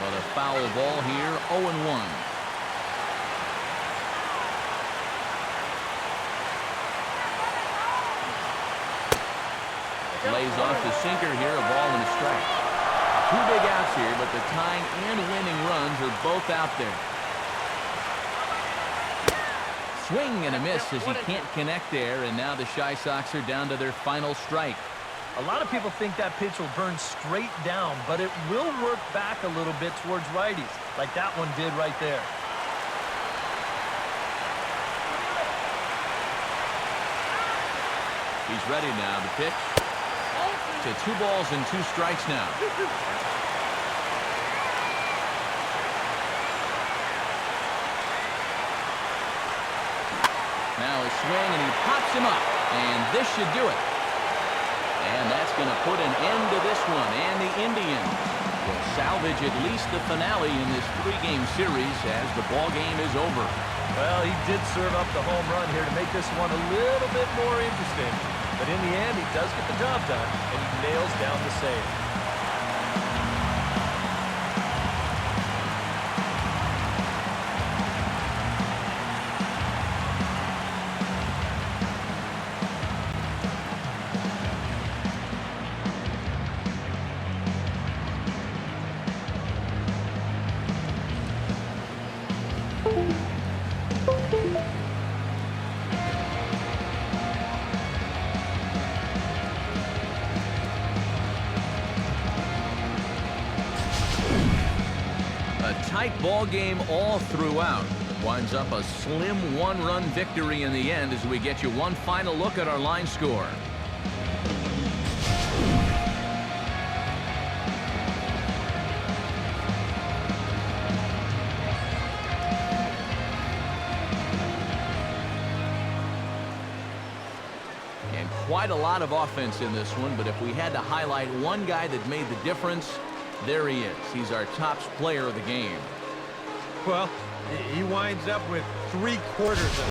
But a foul ball here, 0-1. Lays off the sinker here, a ball and a strike. 2 big outs here, but the tying and winning runs are both out there. Swing and a miss as he can't connect there, and now the Chi Sox are down to their final strike. A lot of people think that pitch will burn straight down, but it will work back a little bit towards righties, like that one did right there. He's ready now. The pitch to 2 balls and 2 strikes now. Now a swing, and he pops him up, and this should do it. And that's going to put an end to this one, and the Indians will salvage at least the finale in this 3-game series as the ball game is over. Well, he did serve up the home run here to make this one a little bit more interesting. But in the end, he does get the job done, and he nails down the save. Tight ball game all throughout. Winds up a slim 1-run victory in the end as we get you one final look at our line score. And quite a lot of offense in this one, but if we had to highlight one guy that made the difference, there he is. He's our top player of the game. Well, he winds up with 3/4 of